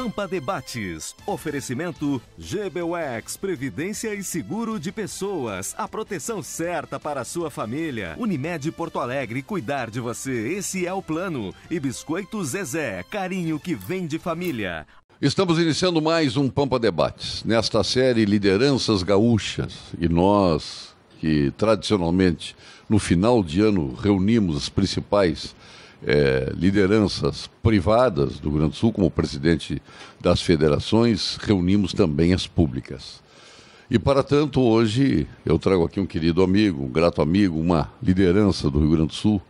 Pampa Debates. Oferecimento GBUX, Previdência e Seguro de Pessoas. A proteção certa para a sua família. Unimed Porto Alegre, cuidar de você. Esse é o plano. E Biscoito Zezé, carinho que vem de família. Estamos iniciando mais um Pampa Debates. Nesta série Lideranças Gaúchas. E nós, que tradicionalmente no final de ano reunimos as principais lideranças privadas do Rio Grande do Sul, como o presidente das federações, reunimos também as públicas. E, para tanto, hoje eu trago aqui um querido amigo, um grato amigo, uma liderança do Rio Grande do Sul,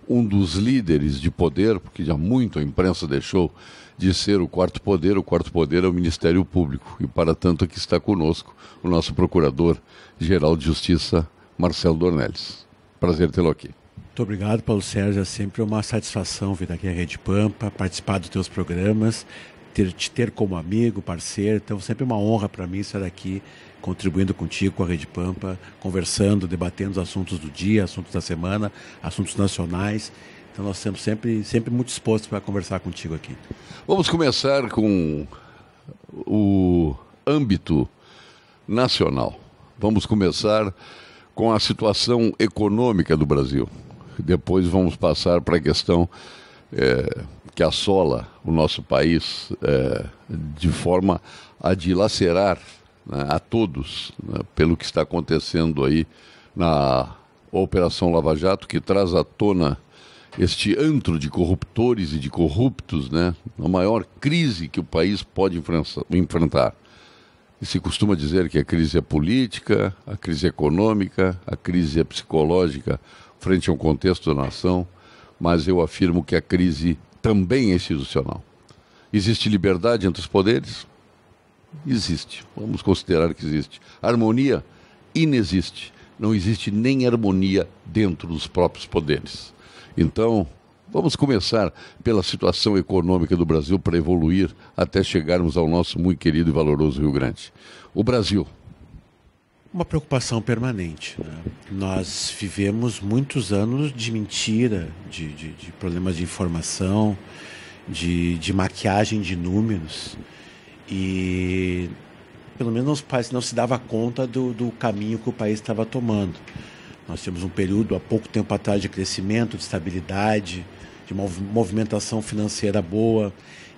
um dos líderes de poder, porque já muito a imprensa deixou de ser o quarto poder é o Ministério Público. E, para tanto, aqui está conosco o nosso Procurador-Geral de Justiça, Marcelo Dornelles. Prazer tê-lo aqui. Muito obrigado, Paulo Sérgio. É sempre uma satisfação vir aqui à Rede Pampa, participar dos teus programas, te ter como amigo, parceiro. Então, sempre uma honra para mim estar aqui contribuindo contigo com a Rede Pampa, conversando, debatendo os assuntos do dia, assuntos da semana, assuntos nacionais. Então, nós estamos sempre muito dispostos para conversar contigo aqui. Vamos começar com o âmbito nacional. Vamos começar com a situação econômica do Brasil. Depois vamos passar para a questão que assola o nosso país de forma a dilacerar, né, a todos, né, pelo que está acontecendo aí na Operação Lava Jato, que traz à tona este antro de corruptores e de corruptos, né, a maior crise que o país pode enfrentar. E se costuma dizer que a crise é política, a crise é econômica, a crise é psicológica frente a um contexto da nação, mas eu afirmo que a crise também é institucional. Existe liberdade entre os poderes? Existe. Vamos considerar que existe. Harmonia? Inexiste. Não existe nem harmonia dentro dos próprios poderes. Então, vamos começar pela situação econômica do Brasil para evoluir até chegarmos ao nosso muito querido e valoroso Rio Grande. O Brasil. Uma preocupação permanente, né? Nós vivemos muitos anos de mentira, de problemas de informação, de maquiagem de números, e pelo menos o país não se dava conta do caminho que o país estava tomando. Nós temos um período há pouco tempo atrás de crescimento, de estabilidade, de uma movimentação financeira boa,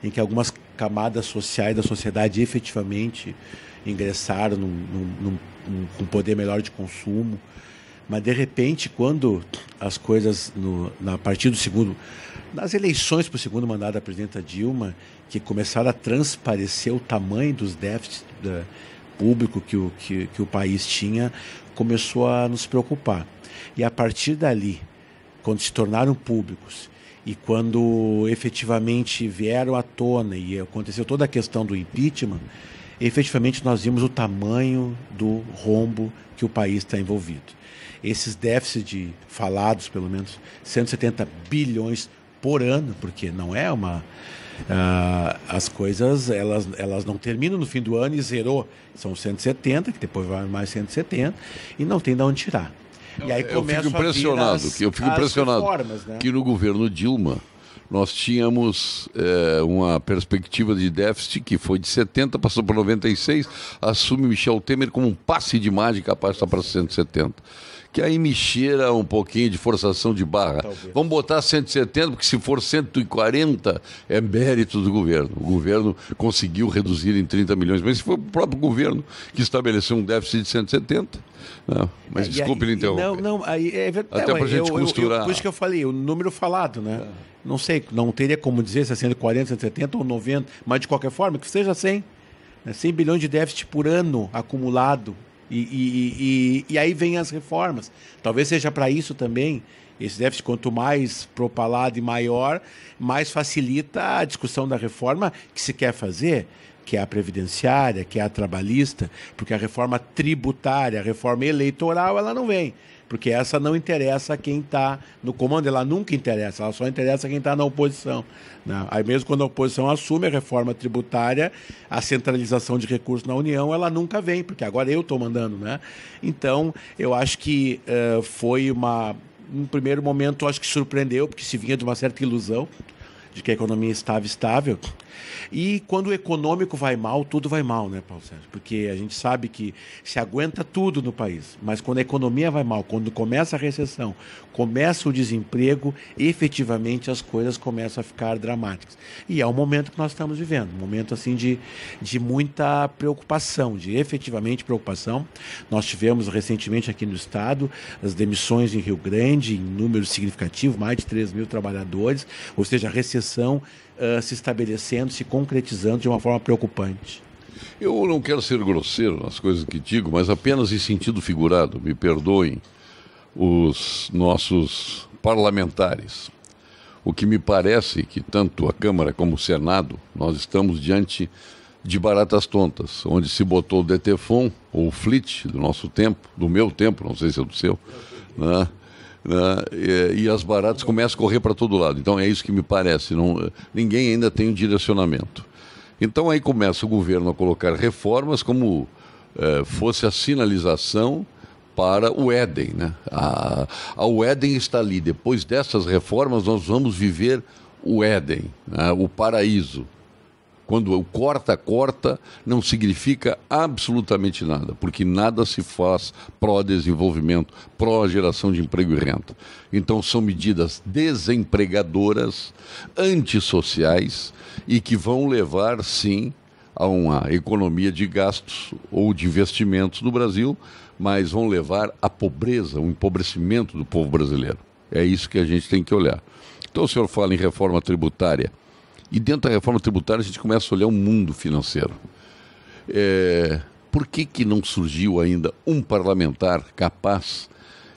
em que algumas camadas sociais da sociedade efetivamente ingressaram num poder melhor de consumo. Mas, de repente, quando as coisas, a partir do segundo, nas eleições para o segundo mandato da presidenta Dilma, que começaram a transparecer o tamanho dos déficits público que o país tinha, começou a nos preocupar. E, a partir dali, quando se tornaram públicos e quando efetivamente vieram à tona e aconteceu toda a questão do impeachment, efetivamente nós vimos o tamanho do rombo que o país está envolvido. Esses déficits falados, pelo menos 170 bilhões por ano, porque não é uma... as coisas, elas não terminam no fim do ano e zerou. São 170, que depois vai mais 170, e não tem de onde tirar. E aí eu fico impressionado, reformas, né? Que no governo Dilma nós tínhamos uma perspectiva de déficit que foi de 70, passou para 96, assume Michel Temer como um passe de mágica, passa para 170. Que aí me cheira um pouquinho de forçação de barra. Talvez. Vamos botar 170, porque se for 140 é mérito do governo. O governo conseguiu reduzir em 30 milhões, mas foi o próprio governo que estabeleceu um déficit de 170. Não, mas desculpe lhe interromper. Não, aí é verdade. Até para a gente costurar. Por isso que eu falei, o número falado, né? Não sei, não teria como dizer se é 140, 170 ou 90, mas de qualquer forma, que seja 100. Né? 100 bilhões de déficit por ano acumulado. E aí vem as reformas. Talvez seja para isso também. Esse déficit, quanto mais propalado e maior, mais facilita a discussão da reforma que se quer fazer, que é a previdenciária, que é a trabalhista, porque a reforma tributária, a reforma eleitoral, ela não vem. Porque essa não interessa a quem está no comando, ela nunca interessa, ela só interessa a quem está na oposição. Né? Aí mesmo quando a oposição assume a reforma tributária, a centralização de recursos na União, ela nunca vem, porque agora eu estou mandando. Né? Então, eu acho que foi um primeiro momento, acho que surpreendeu, porque se vinha de uma certa ilusão de que a economia estava estável. E quando o econômico vai mal, tudo vai mal, né, Paulo Sérgio? Porque a gente sabe que se aguenta tudo no país, mas quando a economia vai mal, quando começa a recessão, começa o desemprego, efetivamente as coisas começam a ficar dramáticas. E é o momento que nós estamos vivendo, um momento assim de muita preocupação, de efetivamente preocupação. Nós tivemos recentemente aqui no estado as demissões em Rio Grande, em número significativo, mais de 3 mil trabalhadores, ou seja, a recessão se estabelecendo, se concretizando de uma forma preocupante. Eu não quero ser grosseiro nas coisas que digo, mas apenas em sentido figurado, me perdoem os nossos parlamentares. O que me parece que tanto a Câmara como o Senado, nós estamos diante de baratas tontas, onde se botou o DETEFON, ou o FLIT do nosso tempo, do meu tempo, não sei se é do seu, né? E as baratas começam a correr para todo lado. Então é isso que me parece, ninguém ainda tem um direcionamento. Então aí começa o governo a colocar reformas como fosse a sinalização para o Éden, né? O Éden está ali. Depois dessas reformas nós vamos viver o Éden, né? O paraíso. Quando o corta, não significa absolutamente nada, porque nada se faz pró-desenvolvimento, pró-geração de emprego e renda. Então são medidas desempregadoras, antissociais e que vão levar, sim, a uma economia de gastos ou de investimentos no Brasil, mas vão levar à pobreza, ao empobrecimento do povo brasileiro. É isso que a gente tem que olhar. Então o senhor fala em reforma tributária. E dentro da reforma tributária a gente começa a olhar o mundo financeiro. Por que não surgiu ainda um parlamentar capaz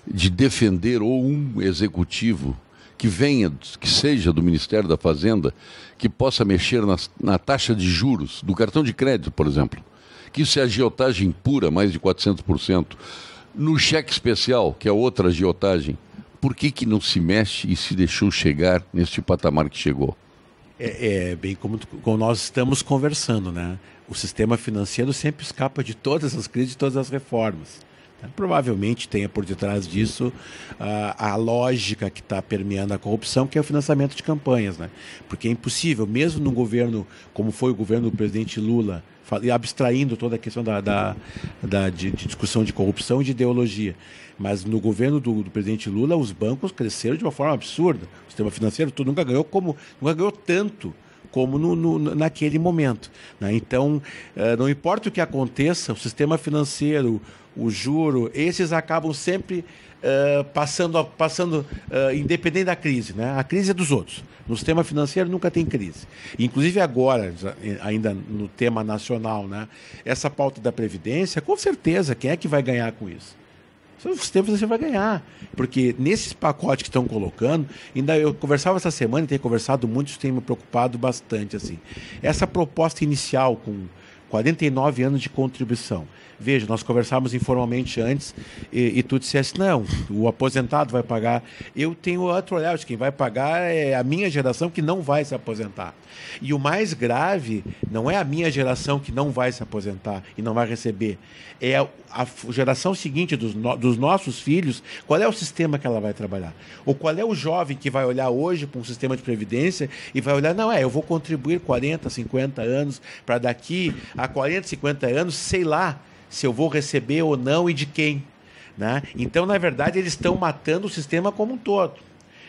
de defender ou um executivo que venha, que seja do Ministério da Fazenda, que possa mexer na taxa de juros do cartão de crédito, por exemplo? Que isso é agiotagem pura, mais de 400%. No cheque especial, que é outra agiotagem, por que não se mexe e se deixou chegar neste patamar que chegou? Bem como nós estamos conversando, né? O sistema financeiro sempre escapa de todas as crises, de todas as reformas. Provavelmente tenha por detrás disso a lógica que está permeando a corrupção, que é o financiamento de campanhas, né? Porque é impossível, mesmo num governo como foi o governo do presidente Lula, abstraindo toda a questão de discussão de corrupção e de ideologia. Mas no governo do presidente Lula, os bancos cresceram de uma forma absurda. O sistema financeiro nunca ganhou tanto como naquele momento, né? Então, não importa o que aconteça, o sistema financeiro, o juro, esses acabam sempre passando independente da crise, né? A crise é dos outros. No sistema financeiro nunca tem crise. Inclusive agora, ainda no tema nacional, né? Essa pauta da Previdência, com certeza, quem é que vai ganhar com isso? O sistema financeiro vai ganhar, porque nesses pacotes que estão colocando, ainda eu conversava essa semana e tenho conversado muito, isso tem me preocupado bastante, assim. Essa proposta inicial com 49 anos de contribuição. Veja, nós conversávamos informalmente antes e tu disseste, não, o aposentado vai pagar. Eu tenho outro olhar, quem vai pagar é a minha geração que não vai se aposentar. E o mais grave não é a minha geração que não vai se aposentar e não vai receber. É a geração seguinte dos nossos filhos, qual é o sistema que ela vai trabalhar? Ou qual é o jovem que vai olhar hoje para um sistema de previdência e vai olhar, não, eu vou contribuir 40, 50 anos para daqui a 40, 50 anos, sei lá, se eu vou receber ou não e de quem, né? Então, na verdade, eles estão matando o sistema como um todo.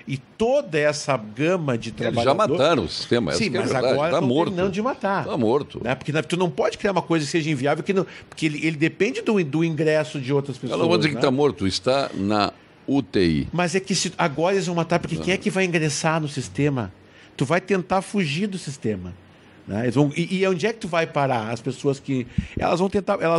E toda essa gama de trabalhadores... Eles já mataram o sistema. Sim, mas agora estão terminando de matar. Está morto. Né? Porque tu não pode criar uma coisa que seja inviável, porque ele depende do ingresso de outras pessoas. Eu não vou dizer que está morto, está na UTI. Mas é que agora eles vão matar, porque quem é que vai ingressar no sistema? Tu vai tentar fugir do sistema. Né? E onde é que tu vai parar? As pessoas que... Elas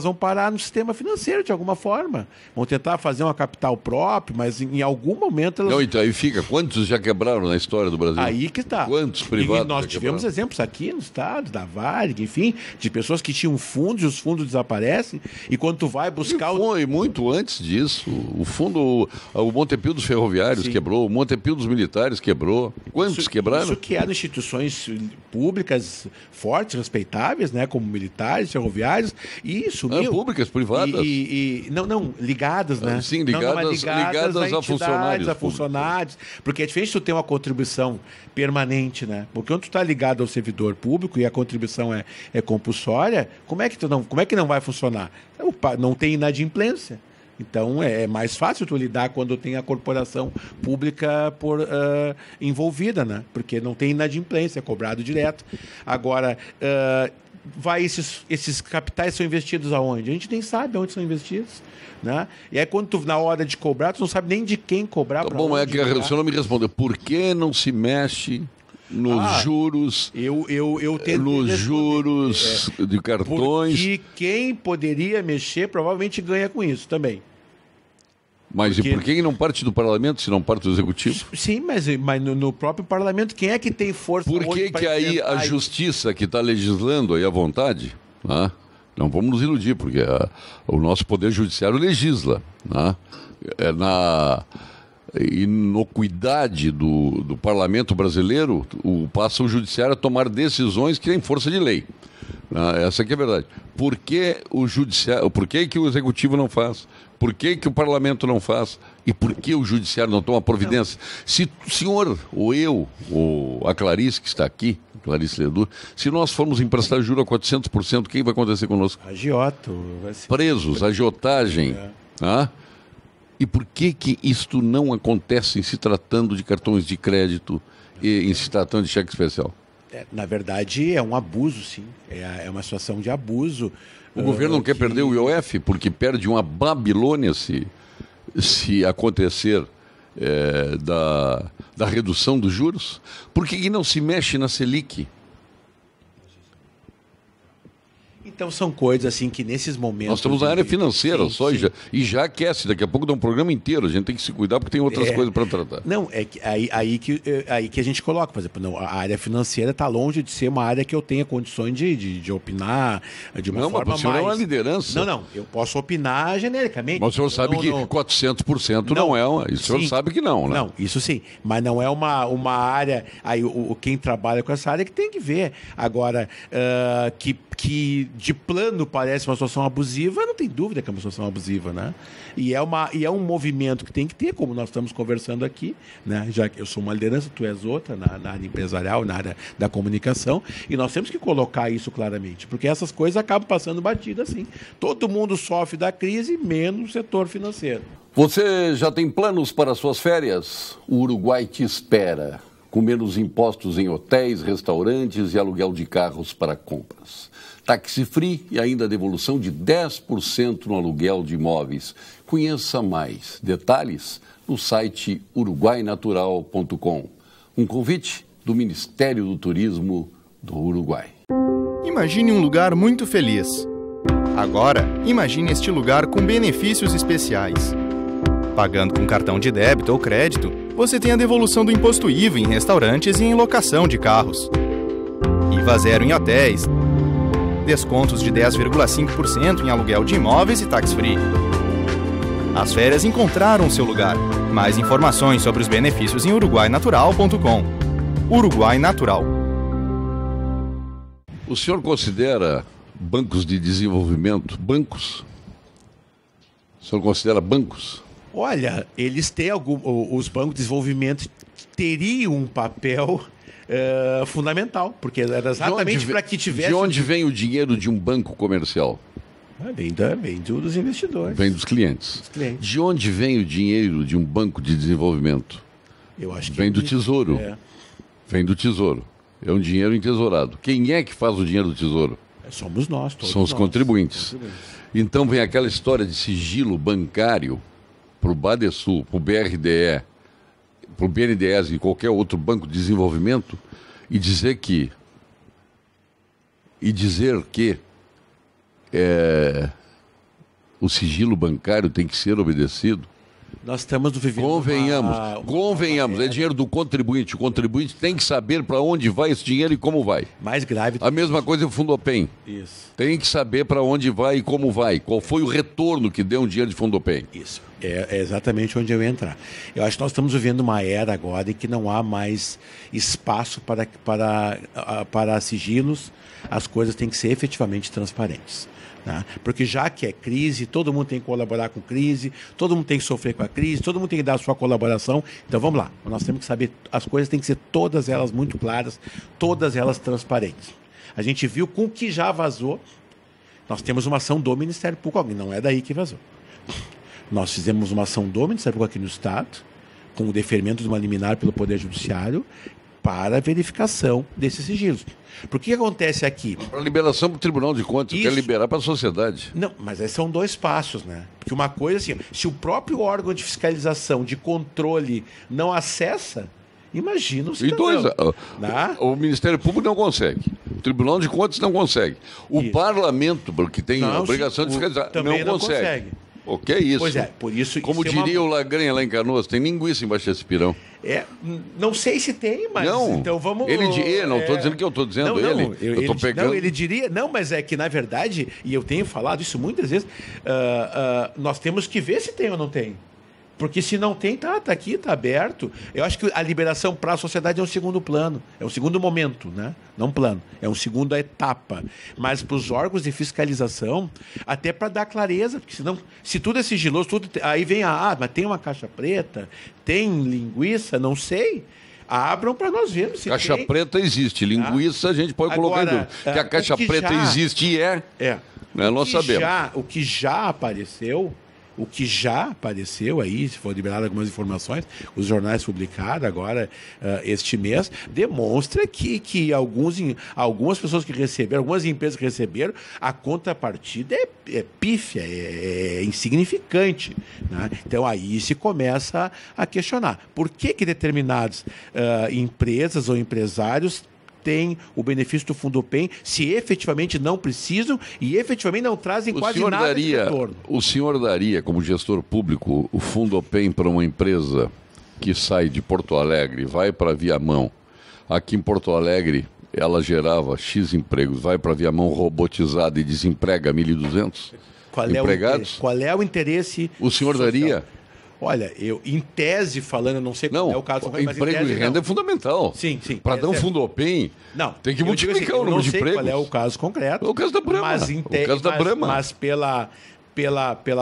vão parar no sistema financeiro de alguma forma. Vão tentar fazer uma capital própria, mas em algum momento elas... Não, então aí fica. Quantos já quebraram na história do Brasil? Aí que está. Quantos privados? E nós tivemos exemplos aqui no estado, da Varig, enfim, de pessoas que tinham fundos e os fundos desaparecem. E quando tu vai buscar... E muito antes disso. O fundo... O Montepio dos Ferroviários Sim. quebrou. O Montepio dos Militares quebrou. Quantos quebraram? Isso que eram instituições públicas fortes, respeitáveis, né? Como militares, ferroviários, e sumiu. Públicas, privadas. Não, ligadas, né? Sim, ligadas a funcionários. Porque é diferente tu ter uma contribuição permanente, né? Porque quando tu está ligado ao servidor público e a contribuição é compulsória, como é que não vai funcionar? Não tem inadimplência. Então, é mais fácil tu lidar quando tem a corporação pública envolvida, né? Porque não tem inadimplência, é cobrado direto. Agora, esses capitais são investidos aonde? A gente nem sabe onde são investidos. Né? E aí, quando tu, na hora de cobrar, tu não sabe nem de quem cobrar. Tá bom, mas o senhor não me respondeu. Por que não se mexe nos juros, nos juros de cartões? Porque quem poderia mexer provavelmente ganha com isso também. Mas e por que não parte do parlamento, se não parte do executivo? Sim, mas no próprio parlamento, quem é que tem força? Por que aí a justiça que está legislando aí à vontade, né? Não vamos nos iludir, porque o nosso poder judiciário legisla, né? É na inocuidade do parlamento brasileiro, passa o judiciário a tomar decisões que têm força de lei. Essa aqui é a verdade. Por que que o executivo não faz? Por que o parlamento não faz? E por que o judiciário não toma providência? Se o senhor, ou eu, ou a Clarice que está aqui, Clarice Ledur, se nós formos emprestar juro a 400%, o que vai acontecer conosco? Agioto. Presos, agiotagem. E por que isto não acontece em se tratando de cartões de crédito e em se tratando de cheque especial? Na verdade, é um abuso, sim. É uma situação de abuso. O governo não quer perder o IOF, porque perde uma Babilônia se acontecer da redução dos juros. Por que não se mexe na Selic? Então são coisas assim que nesses momentos... Nós estamos na área financeira e já aquece, daqui a pouco dá um programa inteiro, a gente tem que se cuidar porque tem outras coisas para tratar. Não, é que aí que a gente coloca, por exemplo, a área financeira está longe de ser uma área que eu tenha condições de opinar de uma forma mais... Não, mas o senhor é uma liderança. Não, eu posso opinar genericamente. Mas o senhor sabe que 400% não é uma... Isso o senhor sabe que não, né? Não, isso sim, mas não é uma área... Aí quem trabalha com essa área que tem que ver. Agora, que de plano parece uma situação abusiva, não tem dúvida que é uma situação abusiva, né? E é um movimento que tem que ter, como nós estamos conversando aqui, né? Já que eu sou uma liderança, tu és outra, na área empresarial, na área da comunicação, e nós temos que colocar isso claramente, porque essas coisas acabam passando batida assim. Todo mundo sofre da crise, menos o setor financeiro. Você já tem planos para suas férias? O Uruguai te espera, com menos impostos em hotéis, restaurantes e aluguel de carros para compras. Táxi free e ainda devolução de 10% no aluguel de imóveis. Conheça mais detalhes no site uruguainatural.com. Um convite do Ministério do Turismo do Uruguai. Imagine um lugar muito feliz. Agora, imagine este lugar com benefícios especiais. Pagando com cartão de débito ou crédito, você tem a devolução do imposto IVA em restaurantes e em locação de carros. IVA zero em hotéis. Descontos de 10,5% em aluguel de imóveis e tax free. As férias encontraram seu lugar. Mais informações sobre os benefícios em uruguainatural.com. Uruguai Natural. O senhor considera bancos de desenvolvimento bancos? O senhor considera bancos? Olha, eles têm os bancos de desenvolvimento teriam um papel fundamental, porque era exatamente para que tivesse... De onde vem o dinheiro de um banco comercial? Vem dos investidores. Vem dos clientes. De onde vem o dinheiro de um banco de desenvolvimento? Eu acho que vem do Tesouro. Vem do Tesouro. É um dinheiro entesourado. Quem é que faz o dinheiro do Tesouro? Somos nós, todos. São os contribuintes. Então vem aquela história de sigilo bancário para o Badesul, para o BRDE, para o BNDES e qualquer outro banco de desenvolvimento e dizer que o sigilo bancário tem que ser obedecido. Nós estamos vivendo Convenhamos, é dinheiro do contribuinte. O contribuinte tem que saber para onde vai esse dinheiro e como vai. Mais grave. A mesma coisa o Fundopem. Isso. Tem que saber para onde vai e como vai. Qual foi o retorno que deu um dinheiro de Fundopem. Isso. É exatamente onde eu ia entrar. Eu acho que nós estamos vivendo uma era agora em que não há mais espaço para sigilos. As coisas têm que ser efetivamente transparentes. Né? Porque já que é crise, todo mundo tem que colaborar com crise, todo mundo tem que sofrer com a crise, todo mundo tem que dar a sua colaboração. Então vamos lá, nós temos que saber, as coisas têm que ser todas elas muito claras, todas elas transparentes. A gente viu com o que já vazou, nós temos uma ação do Ministério Público, não é daí que vazou. Nós fizemos uma ação do Ministério Público aqui no Estado, com o deferimento de uma liminar pelo Poder Judiciário, para a verificação desses sigilos. Porque o que acontece aqui? Para liberação para o Tribunal de Contas, quer liberar para a sociedade. Não, mas aí são dois passos, né? Porque uma coisa assim, se o próprio órgão de fiscalização, de controle, não acessa, imagina o cidadão. E dois, o Ministério Público não consegue. O Tribunal de Contas não consegue. O Parlamento, porque tem a obrigação de fiscalizar, também não consegue. O que é isso? Pois é, por isso... Como diria o Lagranha lá em Canoas, tem linguiça embaixo desse pirão. Não sei se tem, mas não, então vamos... Não estou dizendo que eu estou dizendo eu estou pegando... Não, ele diria... Não, mas é que, na verdade, e eu tenho falado isso muitas vezes, nós temos que ver se tem ou não tem. Porque se não tem, tá aqui, tá aberto. Eu acho que a liberação para a sociedade é um segundo plano, é um segundo momento, né? Não plano, é uma segunda etapa. Mas para os órgãos de fiscalização, até para dar clareza, porque senão, se tudo é sigiloso, aí vem mas tem uma caixa preta, tem linguiça, não sei. Abram para nós vermos se caixa preta existe, linguiça a gente pode colocar em dúvida. Que a caixa preta existe e nós sabemos. O que já apareceu aí, se for liberado algumas informações, os jornais publicaram agora, este mês, demonstra que algumas pessoas que receberam, algumas empresas que receberam, a contrapartida é pífia, é insignificante. Né? Então aí se começa a questionar. Por que determinadas empresas ou empresários têm o benefício do Fundopem se efetivamente não precisam e efetivamente não trazem quase nada de retorno? O senhor daria, como gestor público, o Fundopem para uma empresa que sai de Porto Alegre, vai para Viamão, aqui em Porto Alegre ela gerava X empregos, vai para Viamão robotizada e desemprega 1.200 empregados? Qual é o interesse? O senhor social? Daria? Olha, em tese falando, eu não sei qual é o caso. Mas emprego e renda é fundamental. Sim. Para dar um Fundopem, tem que multiplicar o número de empregos. Qual é o caso concreto. É o caso da Brahma. Mas pela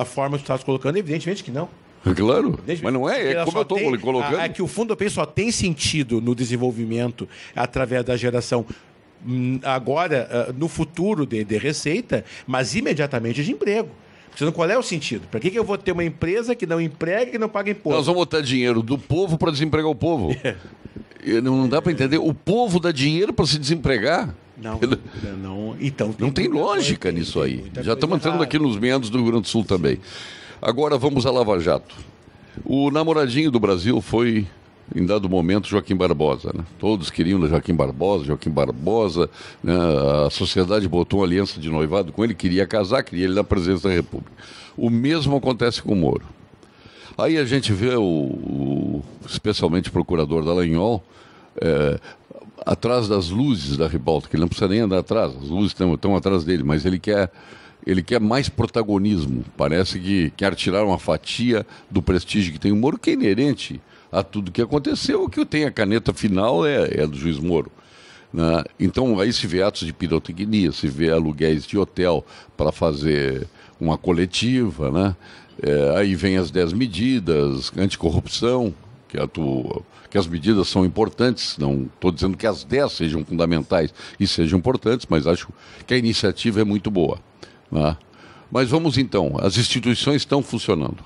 forma que tu estás colocando, evidentemente que não. Claro, mas não é como eu estou colocando. É que o Fundopem só tem sentido no desenvolvimento através da geração agora, no futuro de receita, mas imediatamente de emprego. Qual é o sentido? Para que eu vou ter uma empresa que não emprega e que não paga imposto? Nós vamos botar dinheiro do povo para desempregar o povo. Não dá para entender. O povo dá dinheiro para se desempregar? Então, não tem lógica nisso aí. Já estamos entrando aqui nos meandros do Rio Grande do Sul também. Agora vamos a Lava Jato. O namoradinho do Brasil foi, em dado momento, Joaquim Barbosa. Né? Todos queriam Joaquim Barbosa. Né? A sociedade botou uma aliança de noivado com ele, queria casar, queria ele na presidência da República. O mesmo acontece com o Moro. Aí a gente vê especialmente o procurador Dallagnol atrás das luzes da ribalta, que ele não precisa nem andar atrás, as luzes estão atrás dele, mas ele quer mais protagonismo. Parece que quer tirar uma fatia do prestígio que tem o Moro, que é inerente a tudo que aconteceu. O que tem a caneta final é do juiz Moro. Né? Então aí se vê atos de pirotecnia, se vê aluguéis de hotel para fazer uma coletiva, né? Aí vem as 10 medidas anticorrupção, que as medidas são importantes, não estou dizendo que as 10 sejam fundamentais e sejam importantes, mas acho que a iniciativa é muito boa. Né? Mas vamos então, as instituições estão funcionando,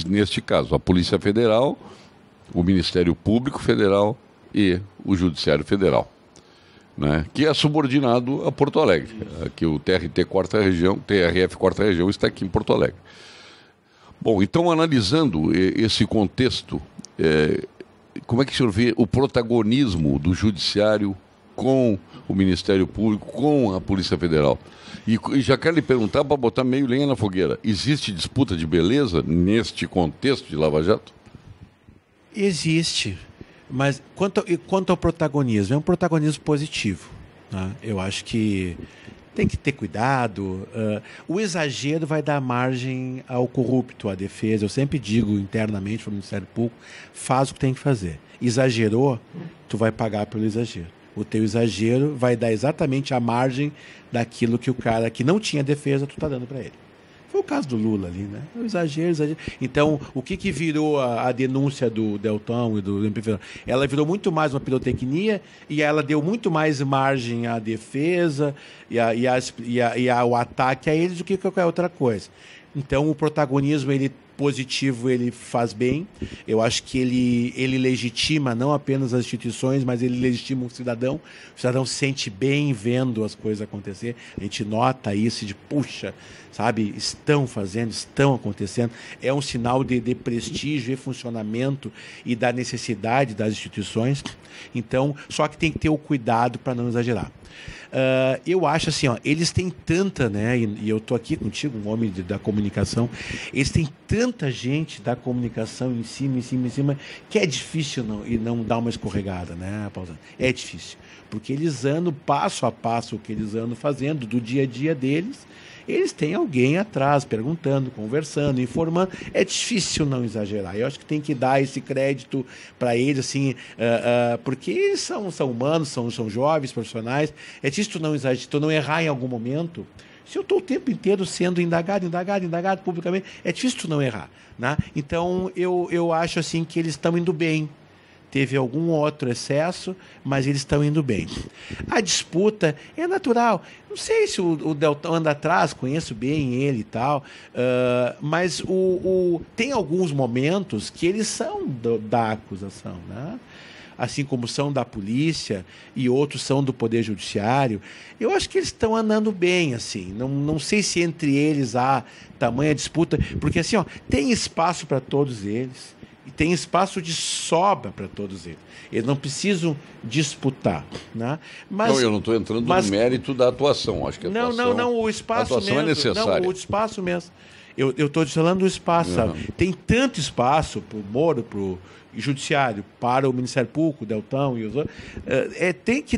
neste caso, a Polícia Federal, o Ministério Público Federal e o Judiciário Federal, né? Que é subordinado a Porto Alegre, que o TRF 4ª Região está aqui em Porto Alegre. Bom, então analisando esse contexto, como é que o senhor vê o protagonismo do Judiciário com o Ministério Público, com a Polícia Federal. E já quero lhe perguntar, para botar meio lenha na fogueira, existe disputa de beleza neste contexto de Lava Jato? Existe, mas quanto ao protagonismo, é um protagonismo positivo, né? Eu acho que tem que ter cuidado. O exagero vai dar margem ao corrupto, à defesa. Eu sempre digo internamente para o Ministério Público, faz o que tem que fazer. Exagerou, tu vai pagar pelo exagero. O teu exagero vai dar exatamente a margem daquilo que o cara que não tinha defesa, tu está dando para ele. Foi o caso do Lula ali, né? O exagero. Então, o que virou a denúncia do Deltan e do MP? Ela virou muito mais uma pirotecnia e ela deu muito mais margem à defesa e ao ataque a eles do que qualquer outra coisa. Então, o protagonismo positivo ele faz bem. Eu acho que ele legitima não apenas as instituições, mas ele legitima o cidadão. O cidadão se sente bem vendo as coisas acontecer. A gente nota isso de, puxa, sabe, estão acontecendo. É um sinal de prestígio e funcionamento e da necessidade das instituições. Então, só que tem que ter o cuidado para não exagerar. Eu acho assim, eles têm tanta, né, e eu estou aqui contigo, um homem da comunicação, eles têm tanta gente da comunicação em cima, que é difícil não dar uma escorregada, né, Pausani? É difícil, porque eles andam passo a passo o que eles andam fazendo, do dia a dia deles, eles têm alguém atrás, perguntando, conversando, informando. É difícil não exagerar. Eu acho que tem que dar esse crédito para eles, assim, porque eles são humanos, são jovens, profissionais. É difícil tu não errar em algum momento. Se eu estou o tempo inteiro sendo indagado publicamente, é difícil tu não errar, né? Então, eu acho assim que eles estão indo bem. Teve algum outro excesso, mas eles estão indo bem. A disputa é natural. Não sei se o Deltan anda atrás, conheço bem ele e tal, mas tem alguns momentos que eles são da acusação, né? Assim como são da polícia e outros são do Poder Judiciário. Eu acho que eles estão andando bem, assim. Não sei se entre eles há tamanha disputa, porque assim, tem espaço para todos eles. E tem espaço de sobra para todos eles. Eles não precisam disputar, né? Mas, eu não estou entrando no mérito da atuação. Acho que o espaço mesmo. É necessária. Não, o espaço mesmo. Eu estou falando do espaço, sabe? Tem tanto espaço para o Moro, para o Judiciário, para o Ministério Público, o Deltan e os outros.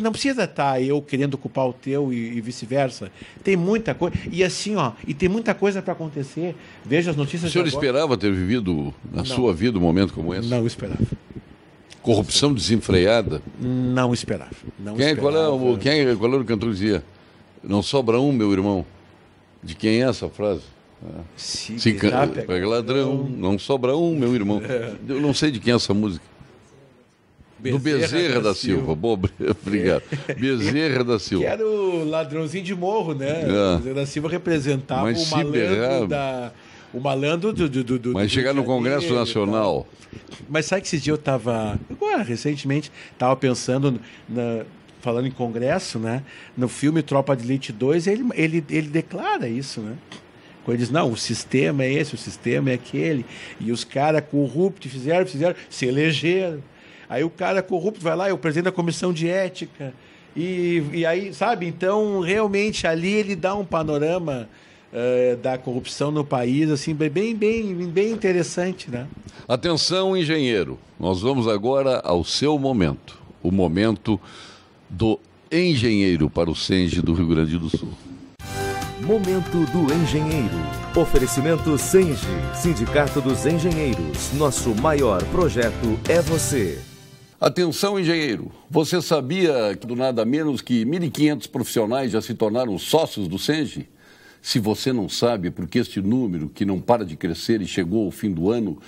Não precisa estar eu querendo ocupar o teu e vice-versa. Tem muita coisa. E assim, e tem muita coisa para acontecer. Veja as notícias. O senhor esperava ter vivido na sua vida um momento como esse? Não esperava. Corrupção desenfreada? Não esperava. Qual era o cantor que dizia? Não sobra um, meu irmão. De quem é essa frase? Se pega ladrão, não sobra um, meu irmão. Eu não sei de quem é essa música. Do Bezerra da Silva. Boa, obrigado. Bezerra da Silva. Que era o ladrãozinho de morro, né? Bezerra da Silva representava o malandro do Mas chegar no Congresso Nacional. Mas sabe que esse dia eu estava, agora, recentemente, estava pensando falando em Congresso, né? No filme Tropa de Elite 2, ele declara isso, né? Quando ele diz, não, o sistema é esse, o sistema é aquele, e os caras corruptos fizeram, se elegeram. Aí o cara corrupto vai lá, é o presidente da comissão de ética, e aí, sabe, então, realmente, ali ele dá um panorama da corrupção no país, assim, bem interessante, né? Atenção, engenheiro, nós vamos agora ao seu momento, o momento do engenheiro para o Senge do Rio Grande do Sul. Momento do Engenheiro. Oferecimento Senge, Sindicato dos Engenheiros. Nosso maior projeto é você. Atenção, engenheiro. Você sabia que do nada menos que 1.500 profissionais já se tornaram sócios do Senge? Se você não sabe, porque este número, que não para de crescer e chegou ao fim do ano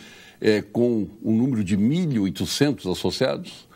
com um número de 1.800 associados,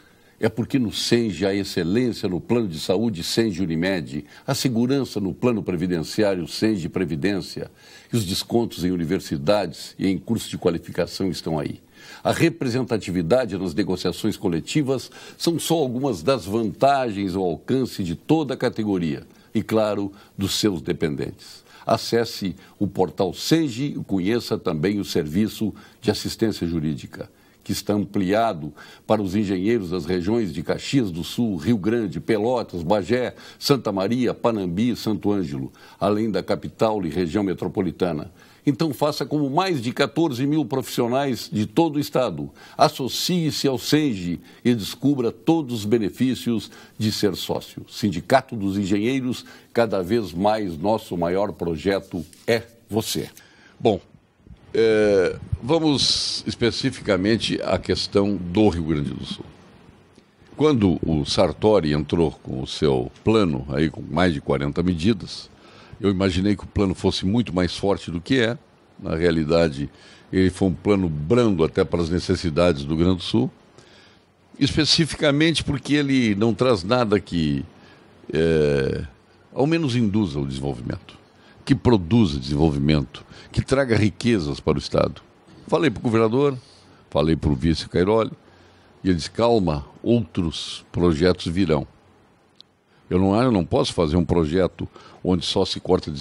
é porque no Senge há excelência no plano de saúde Senge Unimed, a segurança no plano previdenciário Senge Previdência e os descontos em universidades e em cursos de qualificação estão aí. A representatividade nas negociações coletivas são só algumas das vantagens ao alcance de toda a categoria e, claro, dos seus dependentes. Acesse o portal Senge e conheça também o serviço de assistência jurídica, que que está ampliado para os engenheiros das regiões de Caxias do Sul, Rio Grande, Pelotas, Bagé, Santa Maria, Panambi e Santo Ângelo, além da capital e região metropolitana. Então faça como mais de 14 mil profissionais de todo o estado. Associe-se ao SENGE e descubra todos os benefícios de ser sócio. Sindicato dos Engenheiros, cada vez mais nosso maior projeto é você. Bom, vamos especificamente à questão do Rio Grande do Sul. Quando o Sartori entrou com o seu plano, aí com mais de 40 medidas, eu imaginei que o plano fosse muito mais forte do que é. Na realidade, ele foi um plano brando até para as necessidades do Rio Grande do Sul, especificamente porque ele não traz nada que, ao menos, induza o desenvolvimento, que produza desenvolvimento, que traga riquezas para o Estado. Falei para o governador, falei para o vice Cairoli, e ele disse, calma, outros projetos virão. Eu não posso fazer um projeto onde só se corta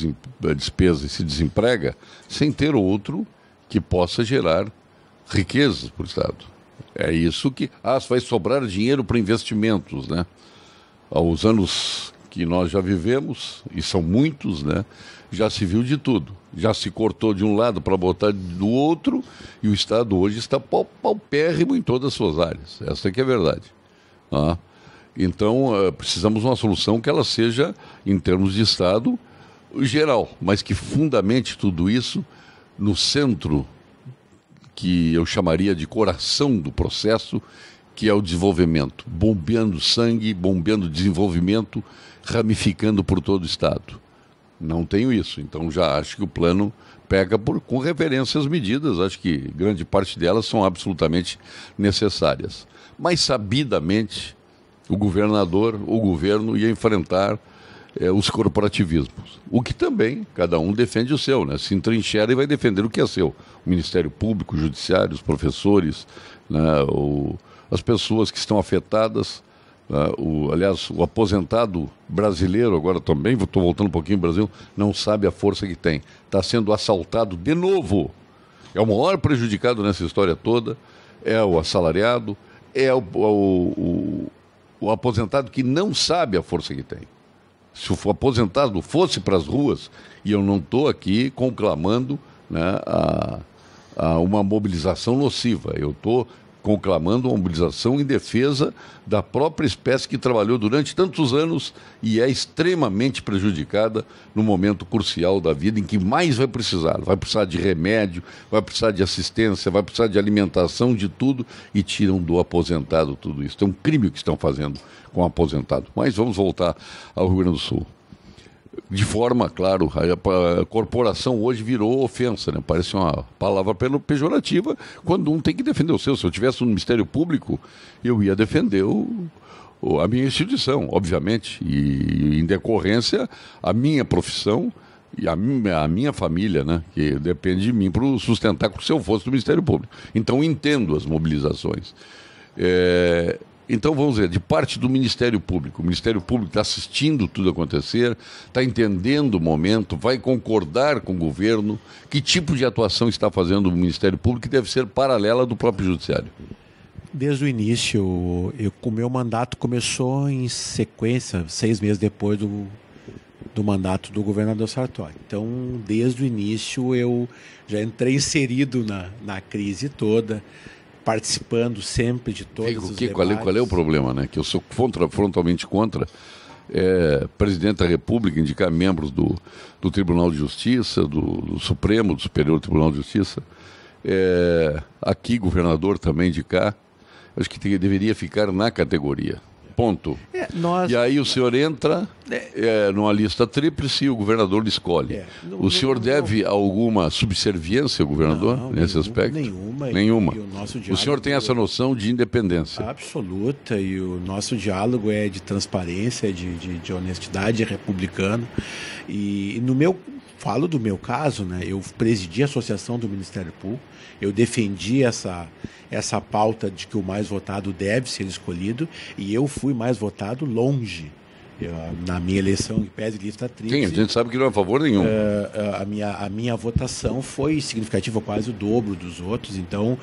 despesa e se desemprega sem ter outro que possa gerar riquezas para o Estado. É isso que... vai sobrar dinheiro para investimentos, né? Aos anos que nós já vivemos, e são muitos, né? Já se viu de tudo. Já se cortou de um lado para botar do outro, e o Estado hoje está paupérrimo em todas as suas áreas. Essa que é a verdade. Então, precisamos de uma solução que ela seja, em termos de Estado, geral, mas que fundamente tudo isso no centro, que eu chamaria de coração do processo, que é o desenvolvimento, bombeando sangue, bombeando desenvolvimento, ramificando por todo o Estado. Não tenho isso, então já acho que o plano pega com referência às medidas, acho que grande parte delas são absolutamente necessárias. Mas, sabidamente, o governador, o governo ia enfrentar os corporativismos. O que também, cada um defende o seu, né? Se entrincheira e vai defender o que é seu. O Ministério Público, o Judiciário, os professores, né? As pessoas que estão afetadas. Aliás, o aposentado brasileiro, agora também, estou voltando um pouquinho ao Brasil, não sabe a força que tem. Está sendo assaltado de novo. É o maior prejudicado nessa história toda, é o assalariado, é o aposentado que não sabe a força que tem. Se o aposentado fosse para as ruas, e eu não estou aqui conclamando, né, uma mobilização nociva, eu estou conclamando uma mobilização em defesa da própria espécie que trabalhou durante tantos anos e é extremamente prejudicada no momento crucial da vida em que mais vai precisar. Vai precisar de remédio, vai precisar de assistência, vai precisar de alimentação, de tudo, e tiram do aposentado tudo isso. É um crime o que estão fazendo com o aposentado. Mas vamos voltar ao Rio Grande do Sul. De forma, claro, a corporação hoje virou ofensa, né? Parece uma palavra pejorativa quando um tem que defender o seu. Se eu tivesse no Ministério Público, eu ia defender a minha instituição, obviamente, e em decorrência, a minha profissão e a minha família, né? Que depende de mim para sustentar se eu fosse do Ministério Público. Então, entendo as mobilizações. Então, vamos dizer, de parte do Ministério Público. O Ministério Público está assistindo tudo acontecer, está entendendo o momento, vai concordar com o governo. Que tipo de atuação está fazendo o Ministério Público que deve ser paralela do próprio Judiciário? Desde o início, o meu mandato começou em sequência, 6 meses depois do mandato do governador Sartori. Então, desde o início, eu já entrei inserido na crise toda, participando sempre de todos os debates. Qual é o problema, né? Que eu sou frontalmente contra presidente da República indicar membros do Tribunal de Justiça, do Supremo, do Superior Tribunal de Justiça. Aqui, governador também indicar. Acho que deveria ficar na categoria. Ponto. E aí o senhor entra numa lista tríplice e o governador escolhe. O senhor deve alguma subserviência ao governador nesse aspecto? Nenhuma. O senhor tem essa noção de independência? Absoluta, e o nosso diálogo é de transparência, de honestidade republicana. E falo do meu caso, né? Eu presidi a associação do Ministério Público, eu defendi essa pauta de que o mais votado deve ser escolhido, e eu fui mais votado longe. Na minha eleição, em pé de lista tríplice... Sim, a gente sabe que não é a favor nenhum. A minha votação foi significativa, quase o dobro dos outros, então,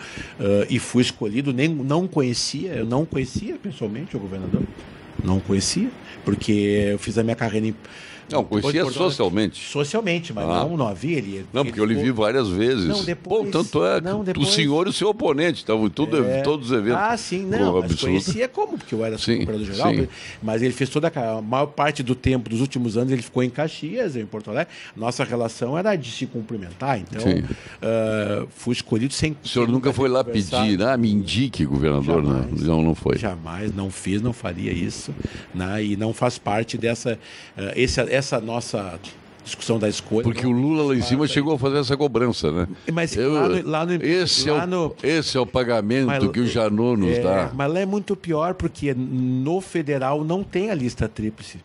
e fui escolhido, eu não conhecia pessoalmente o governador, não conhecia, porque eu fiz a minha carreira Não, conhecia socialmente. Socialmente, mas não havia ele. Não, porque eu lhe vi várias vezes. Não, depois, tanto é que o senhor e o seu oponente estavam todos os eventos. Ah, sim, não, mas conhecia como? Porque eu era procurador-geral, mas ele fez a maior parte do tempo, dos últimos anos, ele ficou em Caxias, em Porto Alegre. Nossa relação era de se cumprimentar, então fui escolhido sem... O senhor nunca foi lá pedir, me indique, governador? Jamais, não foi. Jamais, não fiz, não faria isso, né? E não faz parte dessa... essa nossa discussão da escolha. Porque o Lula lá em cima chegou a fazer essa cobrança, né? Mas esse é o pagamento que o Janot nos dá. Mas lá é muito pior, porque no federal não tem a lista tríplice.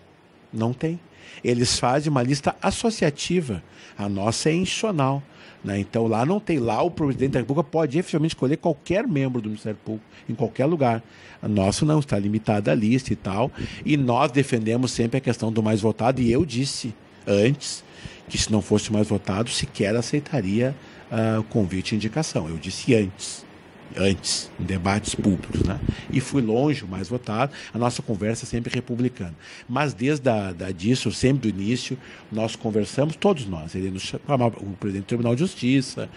Não tem. Eles fazem uma lista associativa. A nossa é institucional. Né? Então lá não tem. Lá o presidente da República pode efetivamente escolher qualquer membro do Ministério Público, em qualquer lugar. A nossa não, está limitada a lista e tal. E nós defendemos sempre a questão do mais votado. E eu disse antes que se não fosse mais votado, sequer aceitaria o convite e indicação. Eu disse antes, em debates públicos, né? E fui longe, o mais votado. A nossa conversa é sempre republicana. Mas desde disso, sempre do início, nós conversamos, todos nós. Ele nos chamava, o presidente do Tribunal de Justiça,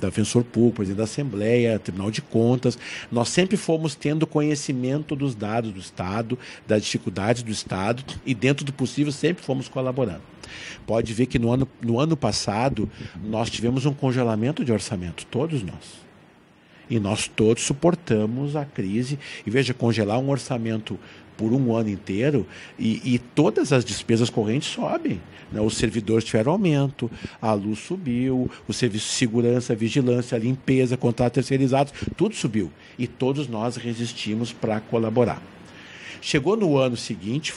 defensor público, presidente da Assembleia, Tribunal de Contas. Nós sempre fomos tendo conhecimento dos dados do Estado, das dificuldades do Estado, e dentro do possível sempre fomos colaborando. Pode ver que no ano passado nós tivemos um congelamento de orçamento, todos nós. E nós todos suportamos a crise. E veja, congelar um orçamento por um ano inteiro e todas as despesas correntes sobem. Né? Os servidores tiveram aumento, a luz subiu, o serviço de segurança, vigilância, limpeza, contratos terceirizados, tudo subiu. E todos nós resistimos para colaborar. Chegou no ano seguinte,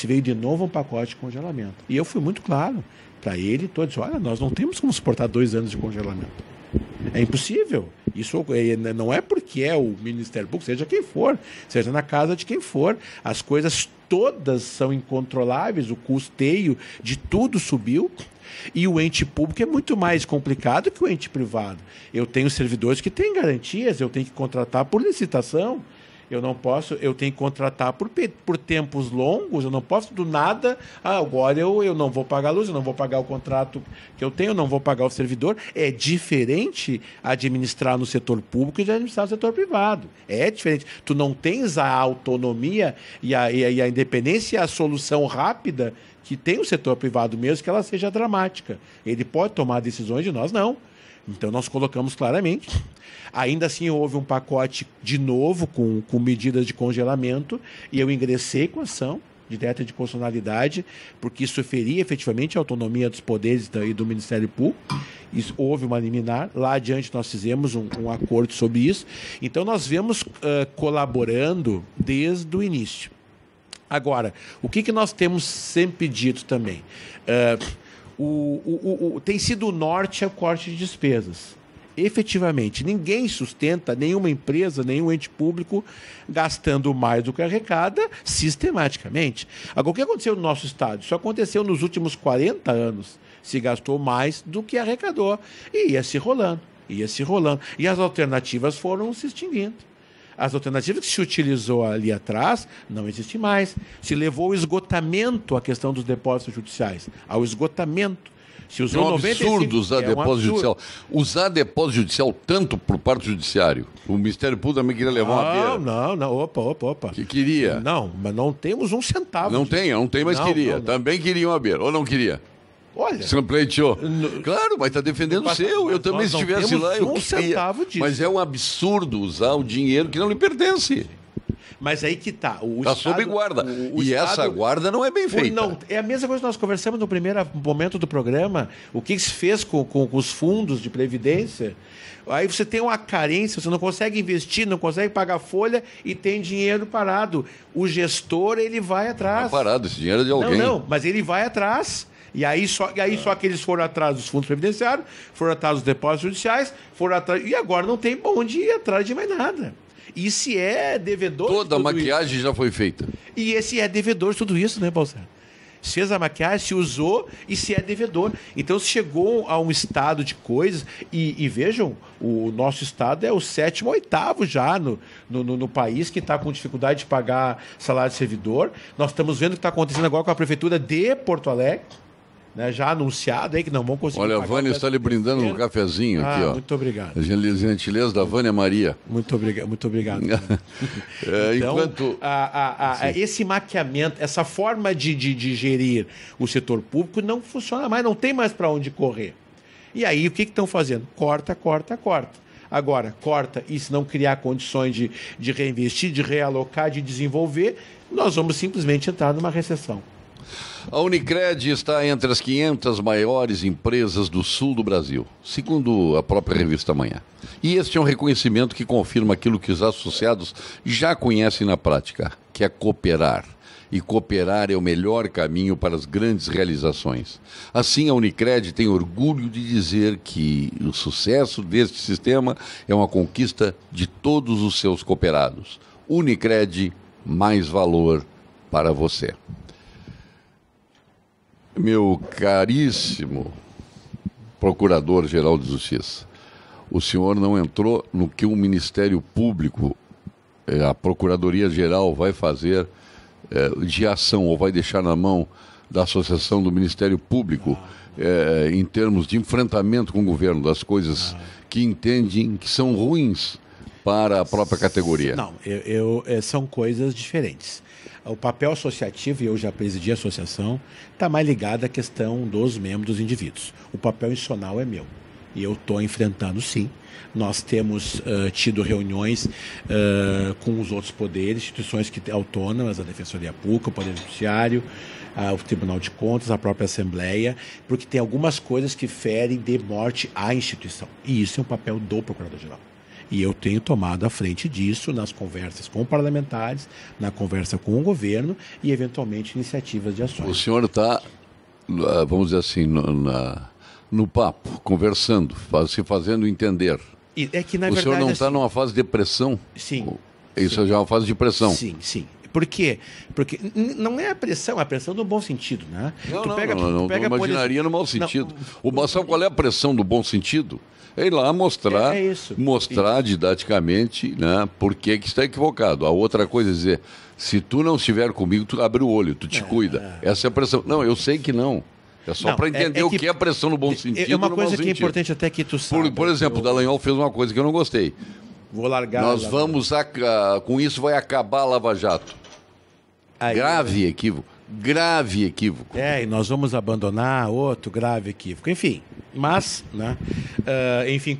veio de novo um pacote de congelamento. E eu fui muito claro para ele e todos: olha, nós não temos como suportar 2 anos de congelamento. É impossível. Isso não é porque é o Ministério Público, seja quem for, seja na casa de quem for. As coisas todas são incontroláveis, o custeio de tudo subiu. E o ente público é muito mais complicado que o ente privado. Eu tenho servidores que têm garantias, eu tenho que contratar por licitação. Eu tenho que contratar por tempos longos, eu não posso do nada, agora eu não vou pagar a luz, eu não vou pagar o contrato que eu tenho, eu não vou pagar o servidor. É diferente administrar no setor público e de administrar no setor privado. É diferente. Tu não tens a autonomia e a independência e a solução rápida que tem o setor privado, mesmo que ela seja dramática. Ele pode tomar decisões e nós não. Então, nós colocamos claramente. Ainda assim, houve um pacote de novo com medidas de congelamento e eu ingressei com ação direta de constitucionalidade, porque isso feria efetivamente a autonomia dos poderes e do Ministério Público. Houve uma liminar. Lá adiante, nós fizemos um acordo sobre isso. Então, nós viemos colaborando desde o início. Agora, o que nós temos sempre dito também? Tem sido o norte o corte de despesas. Efetivamente, ninguém sustenta, nenhuma empresa, nenhum ente público gastando mais do que arrecada sistematicamente. Agora, o que aconteceu no nosso Estado? Isso aconteceu nos últimos 40 anos. Se gastou mais do que arrecadou. E ia se rolando. E as alternativas foram se extinguindo. As alternativas que se utilizou ali atrás não existem mais. Se levou ao esgotamento a questão dos depósitos judiciais, ao esgotamento. Se usou é um absurdo usar depósito judicial. Usar depósito judicial tanto por parte do judiciário. O Ministério Público também queria levar uma beira. Não. Opa. Que queria. Não, mas não temos um centavo. Não tem, mas queria. Não. Também queria uma beira. Ou não queria? Olha. Você não pleiteou? Claro, mas está defendendo o seu. Eu também, se estivesse lá, eu queria. Mas é um absurdo usar o dinheiro que não lhe pertence. Mas aí que está. Está sob guarda. Essa guarda não é bem feita. Não, é a mesma coisa que nós conversamos no primeiro momento do programa. O que se fez com os fundos de previdência? Aí você tem uma carência, você não consegue investir, não consegue pagar folha e tem dinheiro parado. O gestor, ele vai atrás. Está parado, esse dinheiro é de alguém. Não, mas ele vai atrás. E aí só que eles foram atrás dos fundos previdenciários, foram atrás dos depósitos judiciais, e agora não tem onde ir atrás de mais nada. E se é devedor... Toda a maquiagem já foi feita. E esse é devedor de tudo isso, né, Balsar? Se fez a maquiagem, se usou e se é devedor. Então, se chegou a um estado de coisas... E vejam, o nosso estado é o 7º ou 8º já no país que está com dificuldade de pagar salário de servidor. Nós estamos vendo o que está acontecendo agora com a Prefeitura de Porto Alegre, né, já anunciado aí que não vão conseguir. Olha, a Vânia está lhe brindando um cafezinho aqui, ó. Muito obrigado. A gentileza da Vânia Maria. Muito obrigado. Então, enquanto... esse maquiamento, essa forma de gerir o setor público não funciona mais, não tem mais para onde correr. E aí, o que estão fazendo? Corta. Agora, corta e se não criar condições de reinvestir, de realocar, de desenvolver, nós vamos simplesmente entrar numa recessão. A Unicred está entre as 500 maiores empresas do sul do Brasil, segundo a própria revista Manhã. E este é um reconhecimento que confirma aquilo que os associados já conhecem na prática, que é cooperar. E cooperar é o melhor caminho para as grandes realizações. Assim, a Unicred tem orgulho de dizer que o sucesso deste sistema é uma conquista de todos os seus cooperados. Unicred, mais valor para você. Meu caríssimo Procurador-Geral de Justiça, o senhor não entrou no que o Ministério Público, a Procuradoria-Geral, vai fazer de ação, ou vai deixar na mão da Associação do Ministério Público, em termos de enfrentamento com o governo, das coisas que entendem que são ruins para a própria categoria. Não, são coisas diferentes. O papel associativo, e eu já presidi a associação, está mais ligado à questão dos membros dos indivíduos. O papel institucional é meu. E eu estou enfrentando, sim. Nós temos tido reuniões com os outros poderes, instituições autônomas, a Defensoria Pública, o Poder Judiciário, o Tribunal de Contas, a própria Assembleia, porque tem algumas coisas que ferem de morte à instituição. E isso é um papel do Procurador-Geral. E eu tenho tomado a frente disso nas conversas com parlamentares, na conversa com o governo e, eventualmente, iniciativas de ações. O senhor está, vamos dizer assim, no papo, conversando, se fazendo entender. É que, na verdade, o senhor não está numa fase de pressão? Sim. Isso já é uma fase de pressão? Sim. Por quê? Porque não é a pressão no bom sentido, né? Não imaginaria no mau sentido. Sabe qual é a pressão do bom sentido? É ir lá mostrar, mostrar didaticamente, né, por que está equivocado. A outra coisa é dizer, se tu não estiver comigo, tu abre o olho, tu te cuida. Essa é a pressão. Não, eu sei que não. É só para entender o que é pressão no bom sentido. É uma coisa que é importante até que tu saiba. Por exemplo, o Dallagnol fez uma coisa que eu não gostei. Vou largar. Nós vamos, com isso vai acabar a Lava Jato. Grave equívoco. E nós vamos abandonar outro grave equívoco. Enfim, mas, né?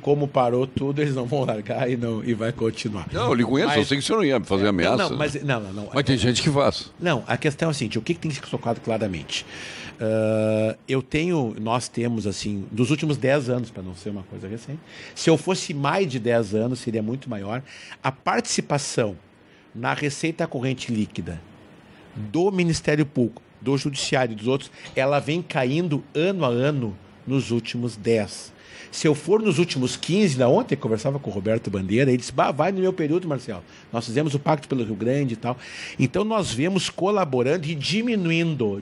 Como parou tudo, eles não vão largar e vai continuar. Não, eu lhe conheço, eu sei que o senhor não ia me fazer ameaça. Não. Mas tem gente que faz. Não, a questão é a seguinte, o que tem que ser colocado claramente? Nós temos, assim, dos últimos 10 anos, para não ser uma coisa recente, se eu fosse mais de 10 anos, seria muito maior, a participação na receita corrente líquida do Ministério Público, do Judiciário e dos outros, ela vem caindo ano a ano nos últimos 10. Se eu for nos últimos 15, ontem eu conversava com o Roberto Bandeira, ele disse, vai no meu período, Marcelo, nós fizemos o Pacto pelo Rio Grande e tal. Então nós vemos colaborando e diminuindo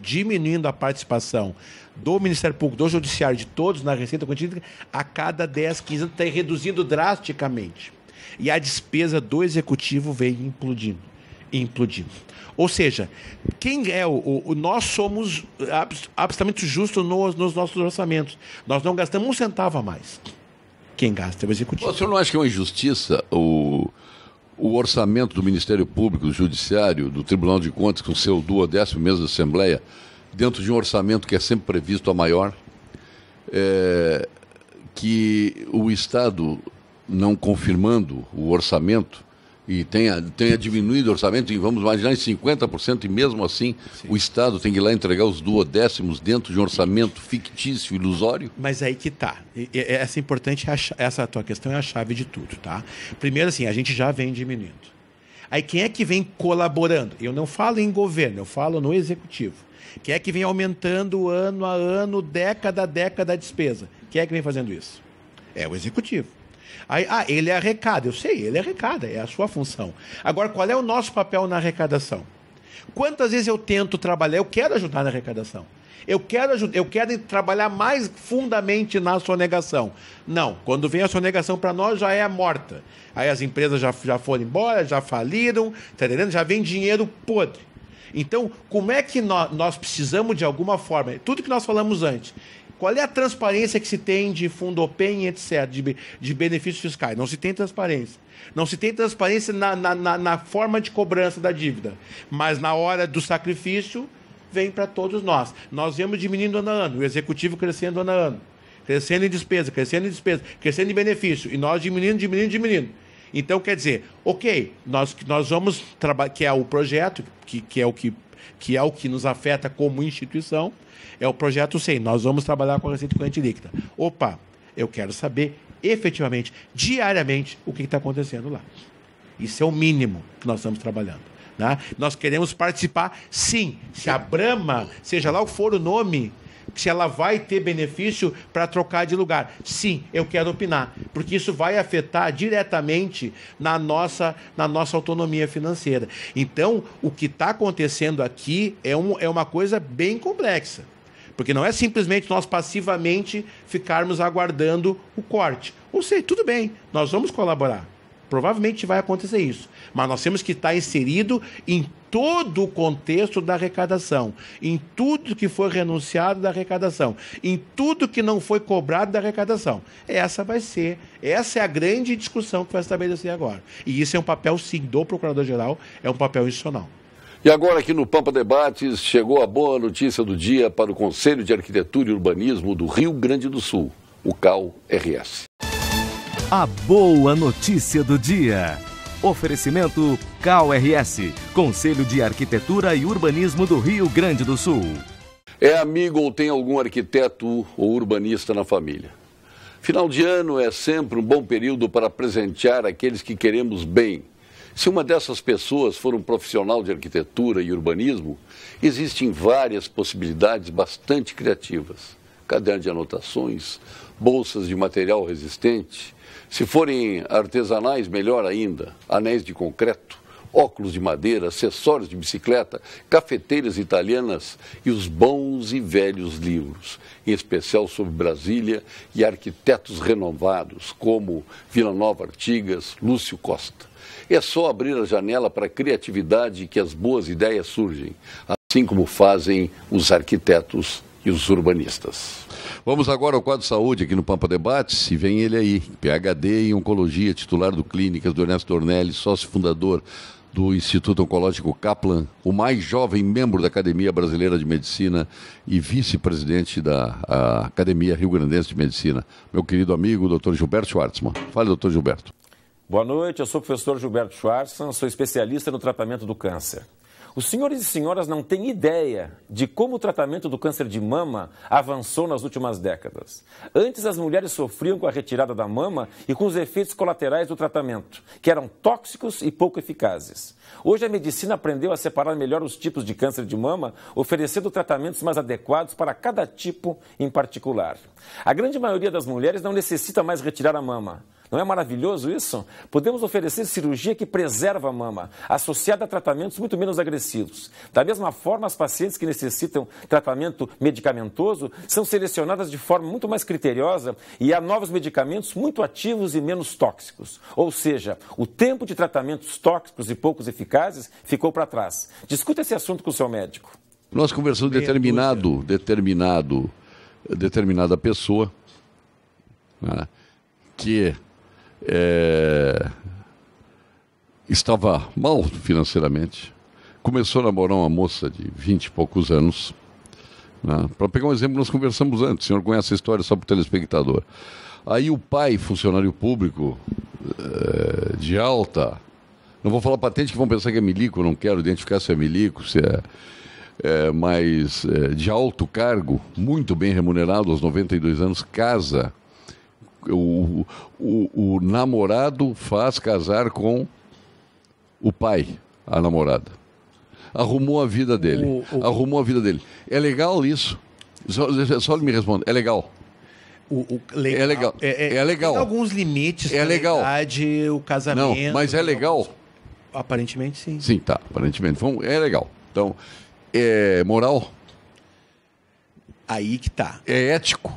a participação do Ministério Público, do Judiciário, de todos na receita contínua, a cada 10, 15 anos, está reduzindo drasticamente. E a despesa do Executivo vem implodindo. Ou seja, nós somos absolutamente justos nos nossos orçamentos. Nós não gastamos um centavo a mais. Quem gasta é o Executivo. O senhor não acha que é uma injustiça o orçamento do Ministério Público, do Judiciário, do Tribunal de Contas, com seu 12º mês da Assembleia, dentro de um orçamento que é sempre previsto a maior, que o Estado, não confirmando o orçamento, e tenha diminuído o orçamento, e vamos imaginar em 50%, e mesmo assim o Estado tem que ir lá entregar os 12º dentro de um orçamento fictício, ilusório? Mas aí que tá. Essa tua questão é a chave de tudo, tá? Primeiro, assim, a gente já vem diminuindo. Aí quem é que vem colaborando? Eu não falo em governo, eu falo no Executivo. Quem é que vem aumentando ano a ano, década a década a despesa? Quem é que vem fazendo isso? É o Executivo. Aí, ele arrecada. Eu sei, ele arrecada, é a sua função. Agora, qual é o nosso papel na arrecadação? Quantas vezes eu tento trabalhar, eu quero ajudar na arrecadação. Eu quero trabalhar mais fundamente na sonegação. Não, quando vem a sonegação para nós já é morta. Aí as empresas já foram embora, já faliram, tá entendendo? Já vem dinheiro podre. Então, como é que nós precisamos de alguma forma, tudo que nós falamos antes, qual é a transparência que se tem de Fundopem, etc., de benefícios fiscais? Não se tem transparência. Não se tem transparência na forma de cobrança da dívida. Mas na hora do sacrifício, vem para todos nós. Nós vemos diminuindo ano a ano, o executivo crescendo ano a ano. Crescendo em despesa, crescendo em benefício. E nós diminuindo. Então, quer dizer, ok, nós vamos trabalhar, que é o projeto, que é o que nos afeta como instituição, é o projeto 100. Nós vamos trabalhar com a receita corrente líquida. Opa, eu quero saber efetivamente, diariamente, o que está acontecendo lá. Isso é o mínimo que nós estamos trabalhando. Né? Nós queremos participar, sim. Se a Brahma, seja lá o for o nome, se ela vai ter benefício para trocar de lugar. Sim, eu quero opinar, porque isso vai afetar diretamente na nossa autonomia financeira. Então, o que está acontecendo aqui é uma coisa bem complexa, porque não é simplesmente nós passivamente ficarmos aguardando o corte. Ou seja, tudo bem, nós vamos colaborar. Provavelmente vai acontecer isso. Mas nós temos que estar inserido em todo o contexto da arrecadação, em tudo que foi renunciado da arrecadação, em tudo que não foi cobrado da arrecadação. Essa é a grande discussão que vai estabelecer agora. E isso é um papel, sim, do Procurador-Geral, é um papel institucional. E agora aqui no Pampa Debates, chegou a boa notícia do dia para o Conselho de Arquitetura e Urbanismo do Rio Grande do Sul, o CAU-RS. A boa notícia do dia. Oferecimento CAU-RS, Conselho de Arquitetura e Urbanismo do Rio Grande do Sul. É amigo ou tem algum arquiteto ou urbanista na família? Final de ano é sempre um bom período para presentear aqueles que queremos bem. Se uma dessas pessoas for um profissional de arquitetura e urbanismo, existem várias possibilidades bastante criativas. Caderno de anotações, bolsas de material resistente. Se forem artesanais, melhor ainda, anéis de concreto, óculos de madeira, acessórios de bicicleta, cafeteiras italianas e os bons e velhos livros, em especial sobre Brasília e arquitetos renovados como Vila Nova Artigas, Lúcio Costa. É só abrir a janela para a criatividade que as boas ideias surgem, assim como fazem os arquitetos e os urbanistas. Vamos agora ao quadro de saúde aqui no Pampa Debates, e vem ele aí, PhD em Oncologia, titular do Clínicas do Ernesto Dornelli, sócio fundador do Instituto Oncológico Kaplan, o mais jovem membro da Academia Brasileira de Medicina e vice-presidente da Academia Rio Grandense de Medicina, meu querido amigo, Dr. Gilberto Schwartzman. Fale, Dr. Gilberto. Boa noite, eu sou o professor Gilberto Schwartzman, sou especialista no tratamento do câncer. Os senhores e senhoras não têm ideia de como o tratamento do câncer de mama avançou nas últimas décadas. Antes, as mulheres sofriam com a retirada da mama e com os efeitos colaterais do tratamento, que eram tóxicos e pouco eficazes. Hoje, a medicina aprendeu a separar melhor os tipos de câncer de mama, oferecendo tratamentos mais adequados para cada tipo em particular. A grande maioria das mulheres não necessita mais retirar a mama. Não é maravilhoso isso? Podemos oferecer cirurgia que preserva a mama, associada a tratamentos muito menos agressivos. Da mesma forma, as pacientes que necessitam tratamento medicamentoso são selecionadas de forma muito mais criteriosa e há novos medicamentos muito ativos e menos tóxicos. Ou seja, o tempo de tratamentos tóxicos e poucos eficazes ficou para trás. Discuta esse assunto com o seu médico. Nós conversamos determinada pessoa, né, que estava mal financeiramente, começou a namorar uma moça de 20 e poucos anos. Né? Para pegar um exemplo, nós conversamos antes, o senhor conhece a história só para o telespectador. Aí o pai, funcionário público, de alta, não vou falar patente que vão pensar que é milico, não quero identificar se é milico, se mas de alto cargo, muito bem remunerado, aos 92 anos, casa. O namorado faz casar com o pai, a namorada. Arrumou a vida dele. É legal isso? Só me responde. É legal? legal. É legal. É legal. Tem alguns limites. É legal. Idade, o casamento. Não, mas é legal. Aparentemente, sim. Sim, tá. Aparentemente. É legal. Então, é moral? Aí que tá. É ético?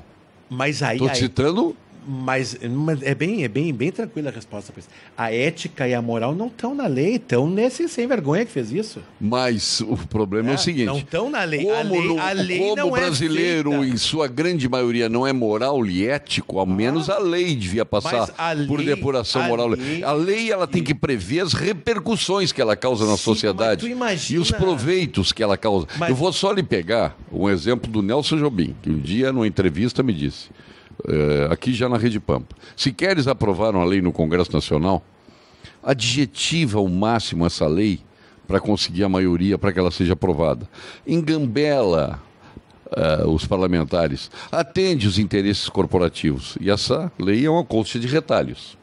Mas aí... Estou citando... Mas é bem tranquila a resposta para isso. A ética e a moral não estão na lei, estão nesse sem vergonha que fez isso. Mas o problema é o seguinte... Não estão na lei. A lei não é brasileiro, em sua grande maioria, não é moral e ético, ao menos a lei devia passar por depuração moral. A lei ela tem que prever as repercussões que ela causa na sociedade e os proveitos que ela causa. Eu vou só lhe pegar um exemplo do Nelson Jobim, que um dia, numa entrevista, me disse... aqui já na Rede Pampa. Se queres aprovar uma lei no Congresso Nacional, adjetiva ao máximo essa lei para conseguir a maioria para que ela seja aprovada. Engambela os parlamentares, atende os interesses corporativos. E essa lei é uma colcha de retalhos,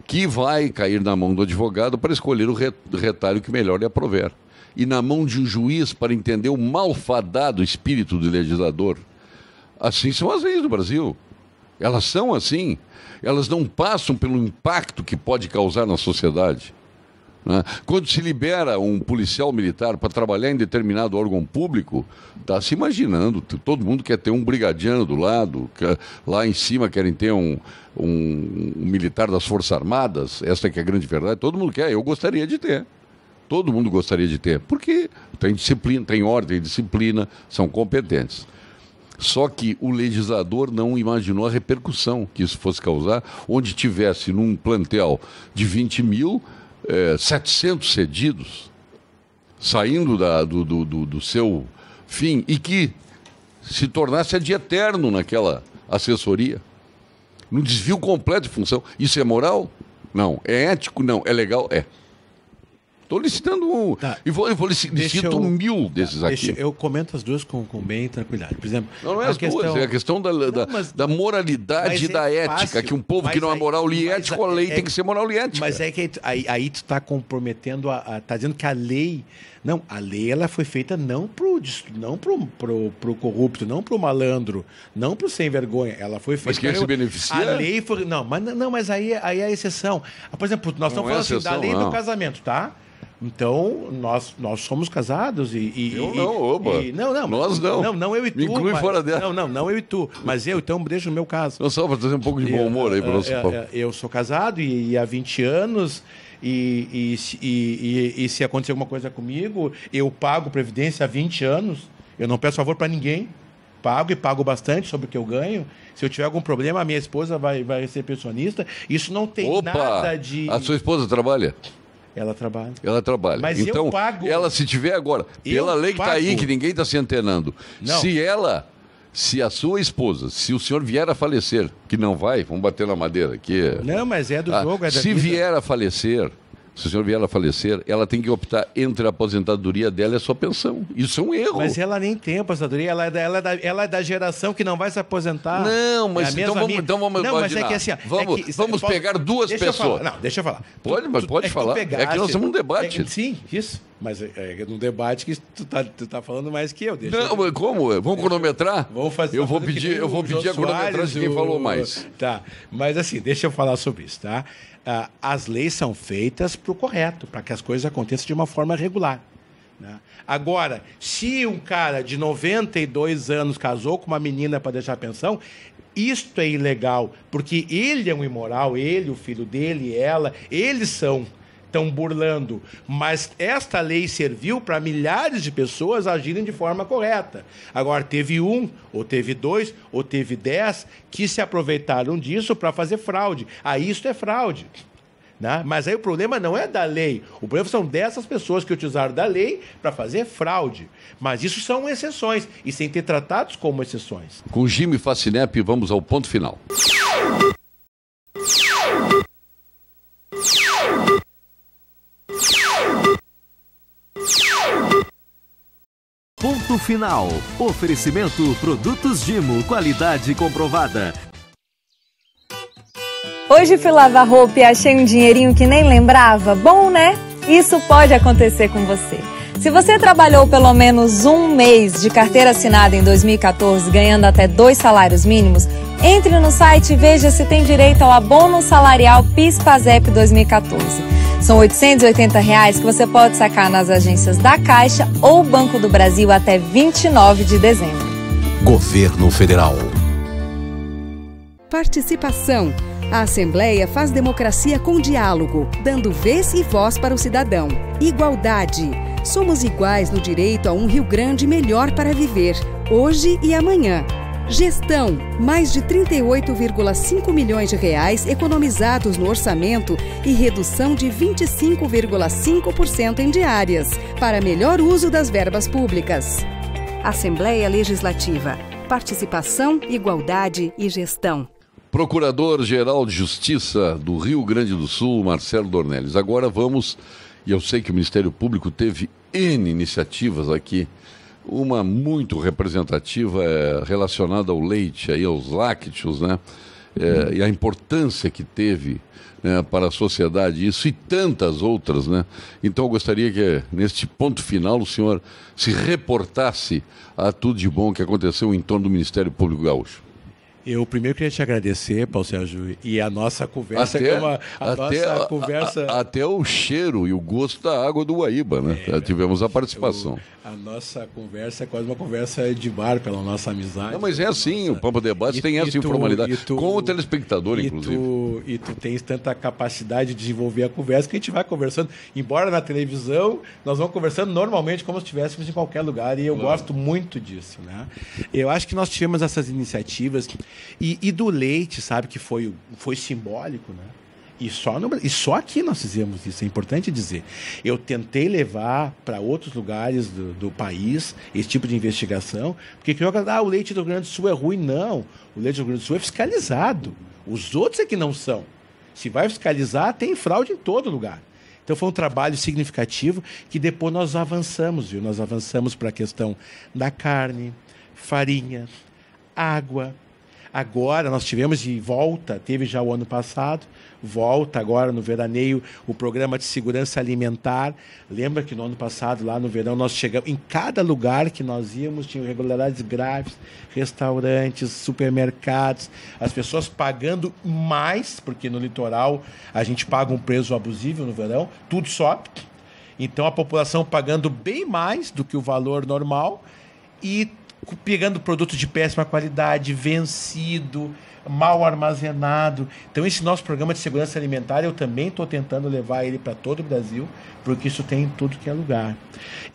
que vai cair na mão do advogado para escolher o retalho que melhor lhe aprover. E na mão de um juiz para entender o malfadado espírito do legislador. Assim são as leis do Brasil. Elas são assim, elas não passam pelo impacto que pode causar na sociedade. Né? Quando se libera um policial militar para trabalhar em determinado órgão público, está se imaginando, todo mundo quer ter um brigadiano do lado, lá em cima querem ter um militar das Forças Armadas, essa que é a grande verdade, todo mundo quer, eu gostaria de ter. Todo mundo gostaria de ter, porque tem disciplina, tem ordem, disciplina, são competentes. Só que o legislador não imaginou a repercussão que isso fosse causar, onde tivesse num plantel de 20 mil, 700 cedidos, saindo do seu fim, e que se tornasse ad eterno naquela assessoria. Num desvio completo de função. Isso é moral? Não. É ético? Não. É legal? É. Estou licitando um. Tá. E vou licito 1000 desses aqui. Eu comento as duas com bem tranquilidade. Por exemplo, não é as duas, é a questão da moralidade e da ética. Fácil, que um povo que não é moral e ético, a lei tem que ser moral e ética. Mas é que aí tu está comprometendo, está dizendo que a lei. Não, a lei ela foi feita não pro corrupto, não pro malandro, não pro sem vergonha. Ela foi feita. Mas quem se beneficia? A lei foi. Mas aí é a exceção. Por exemplo, nós estamos falando assim, da lei do casamento, tá? Então, nós somos casados nós não. Não eu e tu. Me inclui fora dela. Não eu e tu. Mas então deixa no meu caso. Não, só para trazer um pouco de bom humor aí para você. Eu sou casado e há 20 anos e se acontecer alguma coisa comigo, eu pago Previdência há 20 anos. Eu não peço favor para ninguém. Pago bastante sobre o que eu ganho. Se eu tiver algum problema, a minha esposa vai ser pensionista. Isso não tem nada de... A sua esposa trabalha? Ela trabalha. Ela trabalha. Mas então, eu pago. Ela, se tiver agora, pela lei que está aí, que ninguém está se antenando, se a sua esposa, se o senhor vier a falecer, que não vai, vamos bater na madeira, que... Não, mas é do jogo, é da se vida. vier a falecer... Se o senhor vier a falecer, ela tem que optar entre a aposentadoria dela e a sua pensão. Isso é um erro. Mas ela nem tem aposentadoria, ela é da geração que não vai se aposentar. Não, mas então vamos não, mas é que assim, vamos pegar duas pessoas. Deixa eu falar. Pode falar. É que nós estamos num debate. Sim, isso. Mas é num debate que tu tá falando mais que eu. Não, como? Vamos cronometrar? Eu vou pedir a cronometragem de quem falou mais. Tá, mas assim, deixa eu falar sobre isso, tá? As leis são feitas para o correto, para que as coisas aconteçam de uma forma regular. Né? Agora, se um cara de 92 anos casou com uma menina para deixar a pensão, isto é ilegal, porque ele é um imoral, ele, o filho dele, ela, eles estão burlando, mas esta lei serviu para milhares de pessoas agirem de forma correta. Agora, teve um, ou teve dois, ou teve 10 que se aproveitaram disso para fazer fraude. Aí isso é fraude. Né? Mas aí o problema não é da lei. O problema são dessas pessoas que utilizaram da lei para fazer fraude. Mas isso são exceções, e sem ter tratados como exceções. Com Jimmy Facinep, vamos ao ponto final. Ponto final. Oferecimento Produtos Gimo, qualidade comprovada. Hoje fui lavar roupa e achei um dinheirinho que nem lembrava. Bom, né? Isso pode acontecer com você. Se você trabalhou pelo menos um mês de carteira assinada em 2014, ganhando até 2 salários mínimos, entre no site e veja se tem direito ao abono salarial PIS/PASEP 2014. São R$ 880 que você pode sacar nas agências da Caixa ou Banco do Brasil até 29 de dezembro. Governo Federal. Participação. A Assembleia faz democracia com diálogo, dando vez e voz para o cidadão. Igualdade. Somos iguais no direito a um Rio Grande melhor para viver, hoje e amanhã. Gestão. Mais de 38,5 milhões de reais economizados no orçamento e redução de 25,5% em diárias, para melhor uso das verbas públicas. Assembleia Legislativa. Participação, igualdade e gestão. Procurador-Geral de Justiça do Rio Grande do Sul, Marcelo Dornelles. Agora vamos, e eu sei que o Ministério Público teve N iniciativas aqui, uma muito representativa relacionada ao leite, aí, aos lácteos, né? E a importância que teve, né, para a sociedade isso e tantas outras, né? Então eu gostaria que neste ponto final o senhor se reportasse a tudo de bom que aconteceu em torno do Ministério Público Gaúcho. Eu primeiro queria te agradecer, Paulo Sérgio, e a nossa conversa até o cheiro e o gosto da água do Guaíba, né? Tivemos a participação. A nossa conversa é quase uma conversa de bar pela nossa amizade. Não, mas é assim, o Pampa Debates tem essa informalidade, com o telespectador, inclusive. E tu tens tanta capacidade de desenvolver a conversa que a gente vai conversando, embora na televisão, nós vamos conversando normalmente como se estivéssemos em qualquer lugar, e eu gosto muito disso, né? Eu acho que nós tivemos essas iniciativas, e do leite, sabe, que foi simbólico, né? E só aqui nós fizemos isso, é importante dizer. Eu tentei levar para outros lugares do país esse tipo de investigação, porque o leite do Rio Grande do Sul é ruim. Não, o leite do Rio Grande do Sul é fiscalizado. Os outros é que não são. Se vai fiscalizar, tem fraude em todo lugar. Então foi um trabalho significativo que depois nós avançamos, viu? Nós avançamos para a questão da carne, farinha, água. Agora nós tivemos teve já o ano passado, volta agora no veraneio o programa de segurança alimentar. Lembra que no ano passado, lá no verão, nós chegamos, em cada lugar que nós íamos, tinha irregularidades graves, restaurantes, supermercados, as pessoas pagando mais, porque no litoral a gente paga um preço abusivo no verão, tudo sobe. Então a população pagando bem mais do que o valor normal e pegando produto de péssima qualidade, vencido, mal armazenado. Então esse nosso programa de segurança alimentar, eu também estou tentando levar ele para todo o Brasil, porque isso tem em tudo que é lugar.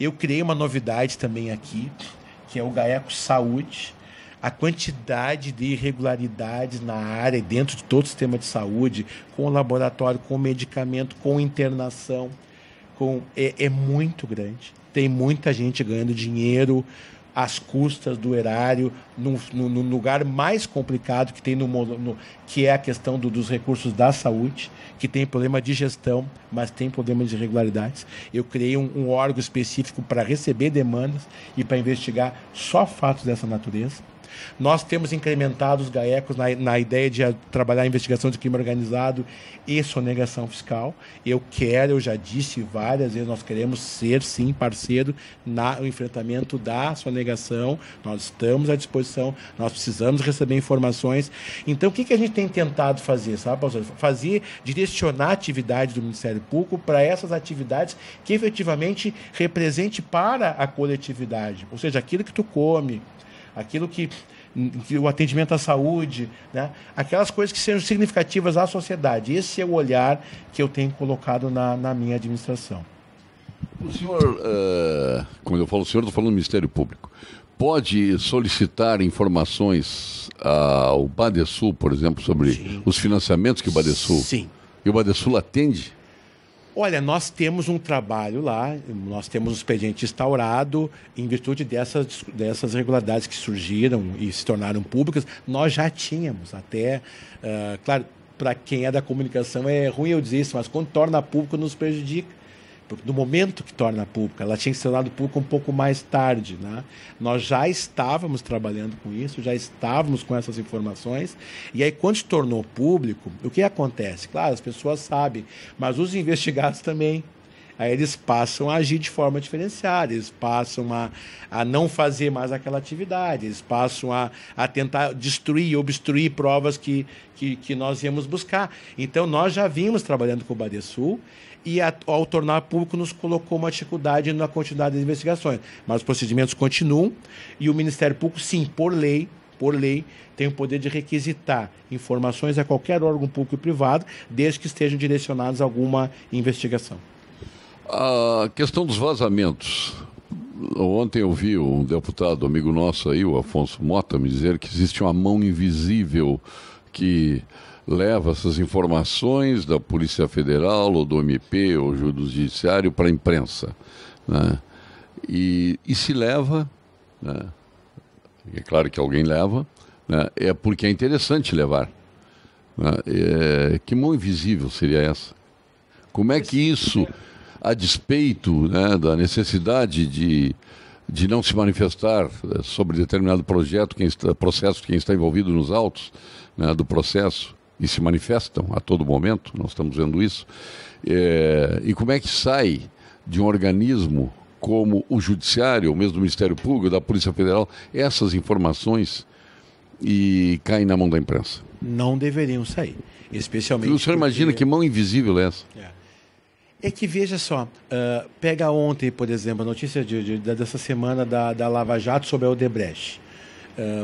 Eu criei uma novidade também aqui, que é o GAECO Saúde. A quantidade de irregularidades na área e dentro de todo o sistema de saúde, com laboratório, com medicamento, com internação, é muito grande. Tem muita gente ganhando dinheiro às custas do erário, no lugar mais complicado que tem que é a questão dos recursos da saúde, que tem problema de gestão, mas tem problema de irregularidades. Eu criei um órgão específico para receber demandas e para investigar só fatos dessa natureza. Nós temos incrementado os GAECos na ideia de trabalhar a investigação de crime organizado e sonegação fiscal. Eu já disse várias vezes, nós queremos ser, sim, parceiro no enfrentamento da sonegação. Nós estamos à disposição, nós precisamos receber informações. Então, o que a gente tem tentado fazer, sabe, Paulo? Direcionar a atividade do Ministério Público para essas atividades que efetivamente represente para a coletividade. Ou seja, aquilo que tu come, aquilo que o atendimento à saúde, né? Aquelas coisas que sejam significativas à sociedade. Esse é o olhar que eu tenho colocado na minha administração. O senhor, quando eu falo o senhor, estou falando do Ministério Público, pode solicitar informações ao Badesul, por exemplo, sobre Sim. os financiamentos que o Badesul... Sim. E o Badesul atende? Olha, nós temos um trabalho lá, nós temos um expediente instaurado em virtude dessas irregularidades que surgiram e se tornaram públicas. Nós já tínhamos até, claro, para quem é da comunicação é ruim eu dizer isso, mas quando torna público nos prejudica. Porque no momento que torna pública, ela tinha que ser tornada pública um pouco mais tarde, né? Nós já estávamos trabalhando com isso, já estávamos com essas informações, e aí quando se tornou público, o que acontece? Claro, as pessoas sabem, mas os investigados também. aí eles passam a agir de forma diferenciada, eles passam a não fazer mais aquela atividade, eles passam a tentar destruir, obstruir provas que nós íamos buscar. Então, nós já vimos trabalhando com o Badesul e, ao tornar público, nos colocou uma dificuldade na quantidade de investigações. Mas os procedimentos continuam e o Ministério Público, sim, por lei, tem o poder de requisitar informações a qualquer órgão público e privado, desde que estejam direcionados a alguma investigação. A questão dos vazamentos. Ontem eu vi um deputado amigo nosso aí, o Afonso Mota, me dizer que existe uma mão invisível que leva essas informações da Polícia Federal, ou do MP, ou do Judiciário para a imprensa, né? E se leva, né? É claro que alguém leva, né? É porque é interessante levar, né? Que mão invisível seria essa? Como é que isso, a despeito, né, da necessidade de não se manifestar sobre determinado processo, quem está envolvido nos autos, né, do processo, e se manifestam a todo momento, nós estamos vendo isso, e como é que sai de um organismo como o Judiciário, ou mesmo do Ministério Público, da Polícia Federal, essas informações e caem na mão da imprensa? Não deveriam sair, especialmente... O senhor imagina que mão invisível é essa? É que, veja só, pega ontem, por exemplo, a notícia dessa semana da Lava Jato sobre a Odebrecht.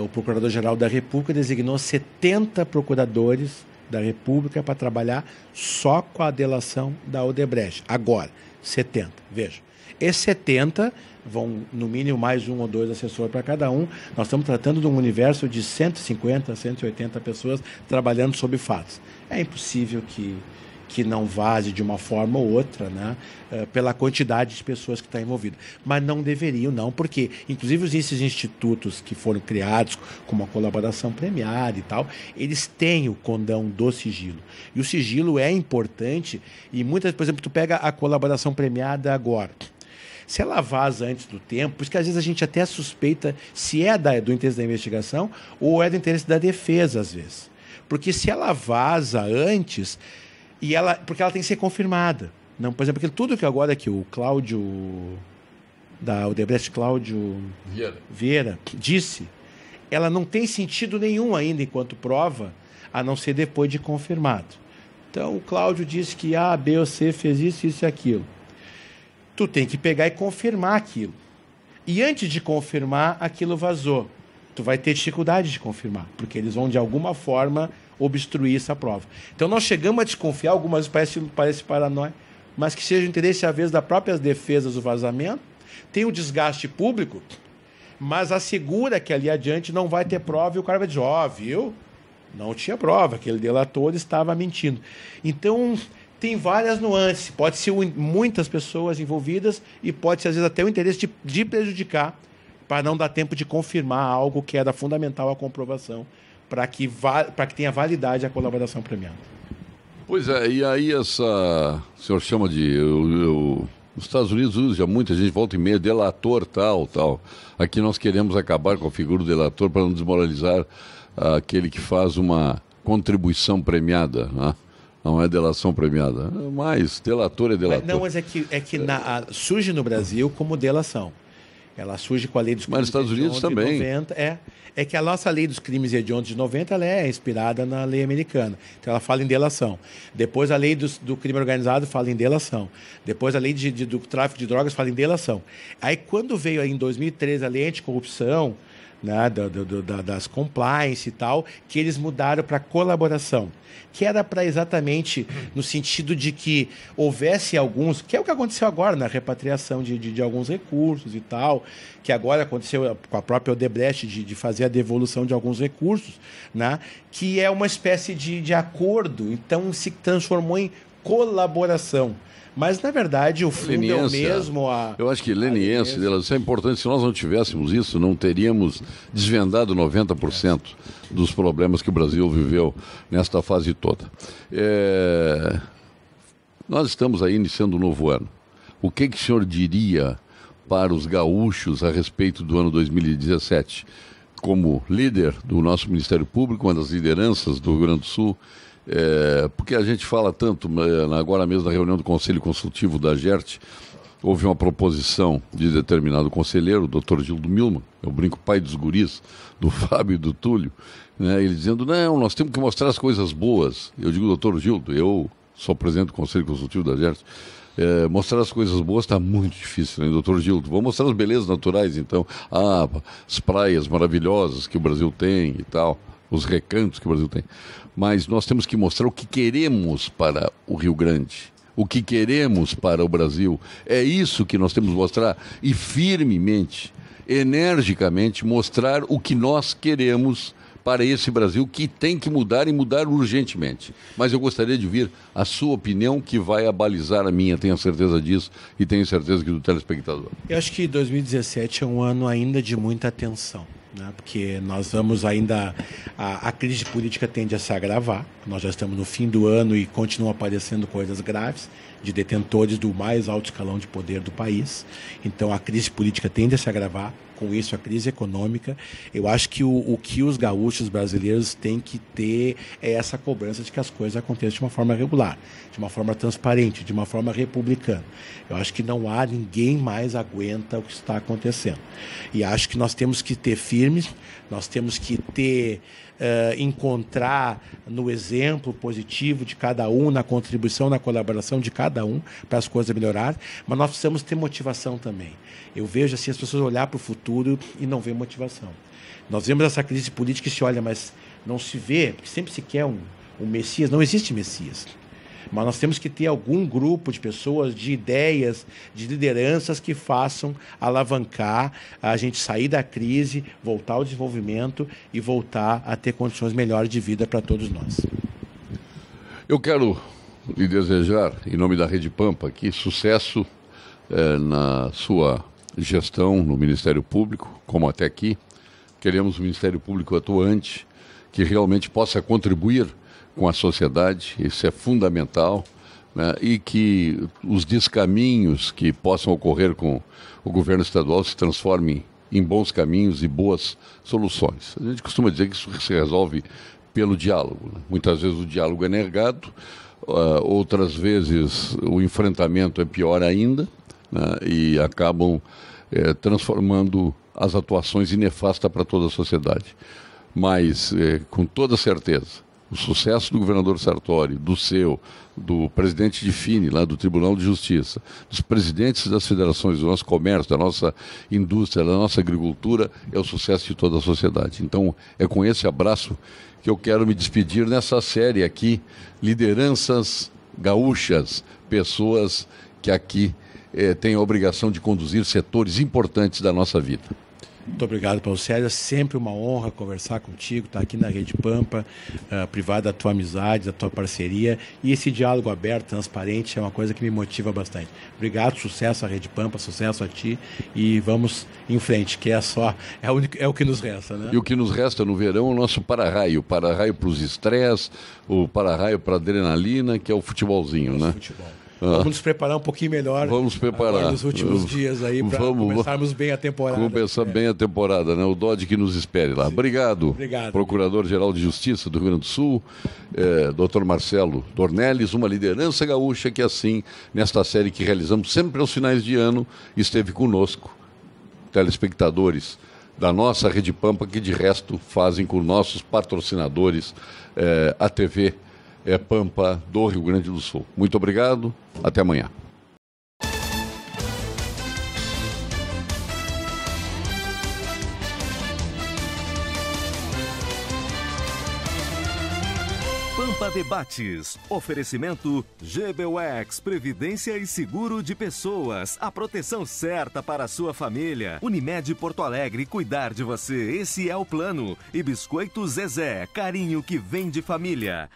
O Procurador-Geral da República designou 70 procuradores da República para trabalhar só com a delação da Odebrecht. Agora, 70, veja. Esses 70 vão, no mínimo, mais 1 ou 2 assessores para cada um. Nós estamos tratando de um universo de 150, 180 pessoas trabalhando sobre fatos. É impossível que não vaze de uma forma ou outra, né, pela quantidade de pessoas que estão envolvidas. Mas não deveriam, não, porque, inclusive, esses institutos que foram criados com uma colaboração premiada e tal, eles têm o condão do sigilo. E o sigilo é importante e muitas, por exemplo, tu pega a colaboração premiada agora. Se ela vaza antes do tempo, porque às vezes a gente até suspeita se é do interesse da investigação ou é do interesse da defesa, às vezes. Porque se ela vaza antes... porque ela tem que ser confirmada. Não, por exemplo, tudo que agora que o Cláudio, da Odebrecht, Cláudio Vieira disse, ela não tem sentido nenhum ainda enquanto prova, a não ser depois de confirmado. Então, o Cláudio disse que A, B ou C fez isso, isso e aquilo. Tu tem que pegar e confirmar aquilo. E antes de confirmar, aquilo vazou. Tu vai ter dificuldade de confirmar, porque eles vão, de alguma forma, obstruir essa prova. Então, nós chegamos a desconfiar, algumas vezes parece paranoia, mas que seja o interesse, às vezes, das próprias defesas do vazamento, tem um desgaste público, mas assegura que ali adiante não vai ter prova e o cara vai dizer, viu? Não tinha prova, aquele delator estava mentindo. Então, tem várias nuances. Pode ser muitas pessoas envolvidas e pode ser, às vezes, até o interesse de prejudicar para não dar tempo de confirmar algo que era fundamental à comprovação, para que tenha validade a colaboração premiada. Pois é, e aí o senhor chama de... Os Estados Unidos usam muita gente, volta e meia, delator tal. Aqui nós queremos acabar com a figura do delator para não desmoralizar aquele que faz uma contribuição premiada, né? Não é delação premiada, mas delator é delator. Mas é que surge no Brasil como delação. Ela surge com a lei dos crimes hediondos de 90. É que a nossa lei dos crimes hediondos de 90 ela é inspirada na lei americana. Então ela fala em delação. Depois a lei do crime organizado fala em delação. Depois a lei do tráfico de drogas fala em delação. Aí quando veio aí, em 2013 a lei anticorrupção, né, das compliance e tal, que eles mudaram para colaboração, que era para exatamente no sentido de que houvesse alguns, que é o que aconteceu agora na repatriação de alguns recursos e tal, que agora aconteceu com a própria Odebrecht de fazer a devolução de alguns recursos, né, que é uma espécie de acordo, então se transformou em colaboração. Mas, na verdade, o fundo é o mesmo. Eu acho que leniência dela, isso é importante. Se nós não tivéssemos isso, não teríamos desvendado 90% dos problemas que o Brasil viveu nesta fase toda. Nós estamos aí iniciando um novo ano. O que o senhor diria para os gaúchos a respeito do ano 2017? Como líder do nosso Ministério Público, uma das lideranças do Rio Grande do Sul, Porque a gente fala tanto, agora mesmo na reunião do Conselho Consultivo da GERT, houve uma proposição de determinado conselheiro, o Dr. Gildo Milman, eu brinco pai dos guris, do Fábio e do Túlio, né, ele dizendo, não, nós temos que mostrar as coisas boas. Eu digo, doutor Gildo, eu sou presidente do Conselho Consultivo da GERT, mostrar as coisas boas está muito difícil, né, doutor Gildo? Vamos mostrar as belezas naturais, então. As praias maravilhosas que o Brasil tem e tal, os recantos que o Brasil tem. Mas nós temos que mostrar o que queremos para o Rio Grande, o que queremos para o Brasil. É isso que nós temos que mostrar e firmemente, energicamente mostrar o que nós queremos para esse Brasil, que tem que mudar e mudar urgentemente. Mas eu gostaria de ouvir a sua opinião, que vai abalizar a minha, tenho certeza disso, e tenho certeza que do telespectador. Eu acho que 2017 é um ano ainda de muita tensão, né? Porque nós vamos ainda... A crise política tende a se agravar, nós já estamos no fim do ano e continuam aparecendo coisas graves de detentores do mais alto escalão de poder do país. Então a crise política tende a se agravar, com isso a crise econômica. Eu acho que o que os gaúchos brasileiros têm que ter é essa cobrança de que as coisas aconteçam de uma forma regular, de uma forma transparente, de uma forma republicana. Eu acho que não há, ninguém mais aguenta o que está acontecendo. E acho que nós temos que ter firmes, nós temos que ter... encontrar no exemplo positivo de cada um, na contribuição, na colaboração de cada um para as coisas melhorarem, mas nós precisamos ter motivação também. Eu vejo assim as pessoas olhar para o futuro e não ver motivação. Nós vemos essa crise política e se olha, mas não se vê, porque sempre se quer um Messias, não existe Messias. Mas nós temos que ter algum grupo de pessoas, de ideias, de lideranças que façam alavancar a gente sair da crise, voltar ao desenvolvimento e voltar a ter condições melhores de vida para todos nós. Eu quero lhe desejar, em nome da Rede Pampa, aqui, sucesso na sua gestão no Ministério Público, como até aqui. Queremos um Ministério Público atuante, que realmente possa contribuir com a sociedade, isso é fundamental, né? E que os descaminhos que possam ocorrer com o governo estadual se transformem em bons caminhos e boas soluções. A gente costuma dizer que isso se resolve pelo diálogo, né? Muitas vezes o diálogo é negado, outras vezes o enfrentamento é pior ainda, né? E acabam transformando as atuações em nefasta para toda a sociedade. Mas, com toda certeza, o sucesso do governador Sartori, do seu, do presidente de Fini, lá do Tribunal de Justiça, dos presidentes das federações, do nosso comércio, da nossa indústria, da nossa agricultura, é o sucesso de toda a sociedade. Então, é com esse abraço que eu quero me despedir nessa série aqui, Lideranças Gaúchas, pessoas que aqui têm a obrigação de conduzir setores importantes da nossa vida. Muito obrigado, Paulo Sérgio. É sempre uma honra conversar contigo, estar aqui na Rede Pampa, privada da tua amizade, da tua parceria. E esse diálogo aberto, transparente, é uma coisa que me motiva bastante. Obrigado, sucesso à Rede Pampa, sucesso a ti. E vamos em frente, que é o que nos resta, né? E o que nos resta no verão é o nosso para-raio. Para-raio para os estresses, o para-raio para a adrenalina, que é o futebolzinho, né? Futebol. Vamos nos preparar um pouquinho melhor. Vamos preparar nos últimos dias aí para começarmos bem a temporada. Começar bem a temporada, né? O Dodge que nos espere lá. Obrigado. Procurador-Geral de Justiça do Rio Grande do Sul, Dr. Marcelo Dornelles, uma liderança gaúcha que assim, nesta série que realizamos sempre aos finais de ano, esteve conosco, telespectadores da nossa Rede Pampa, que de resto fazem com nossos patrocinadores a TV Pampa do Rio Grande do Sul. Muito obrigado, até amanhã. Pampa Debates. Oferecimento GBUX, Previdência e Seguro de Pessoas. A proteção certa para a sua família. Unimed Porto Alegre, cuidar de você, esse é o plano. E Biscoito Zezé, carinho que vem de família.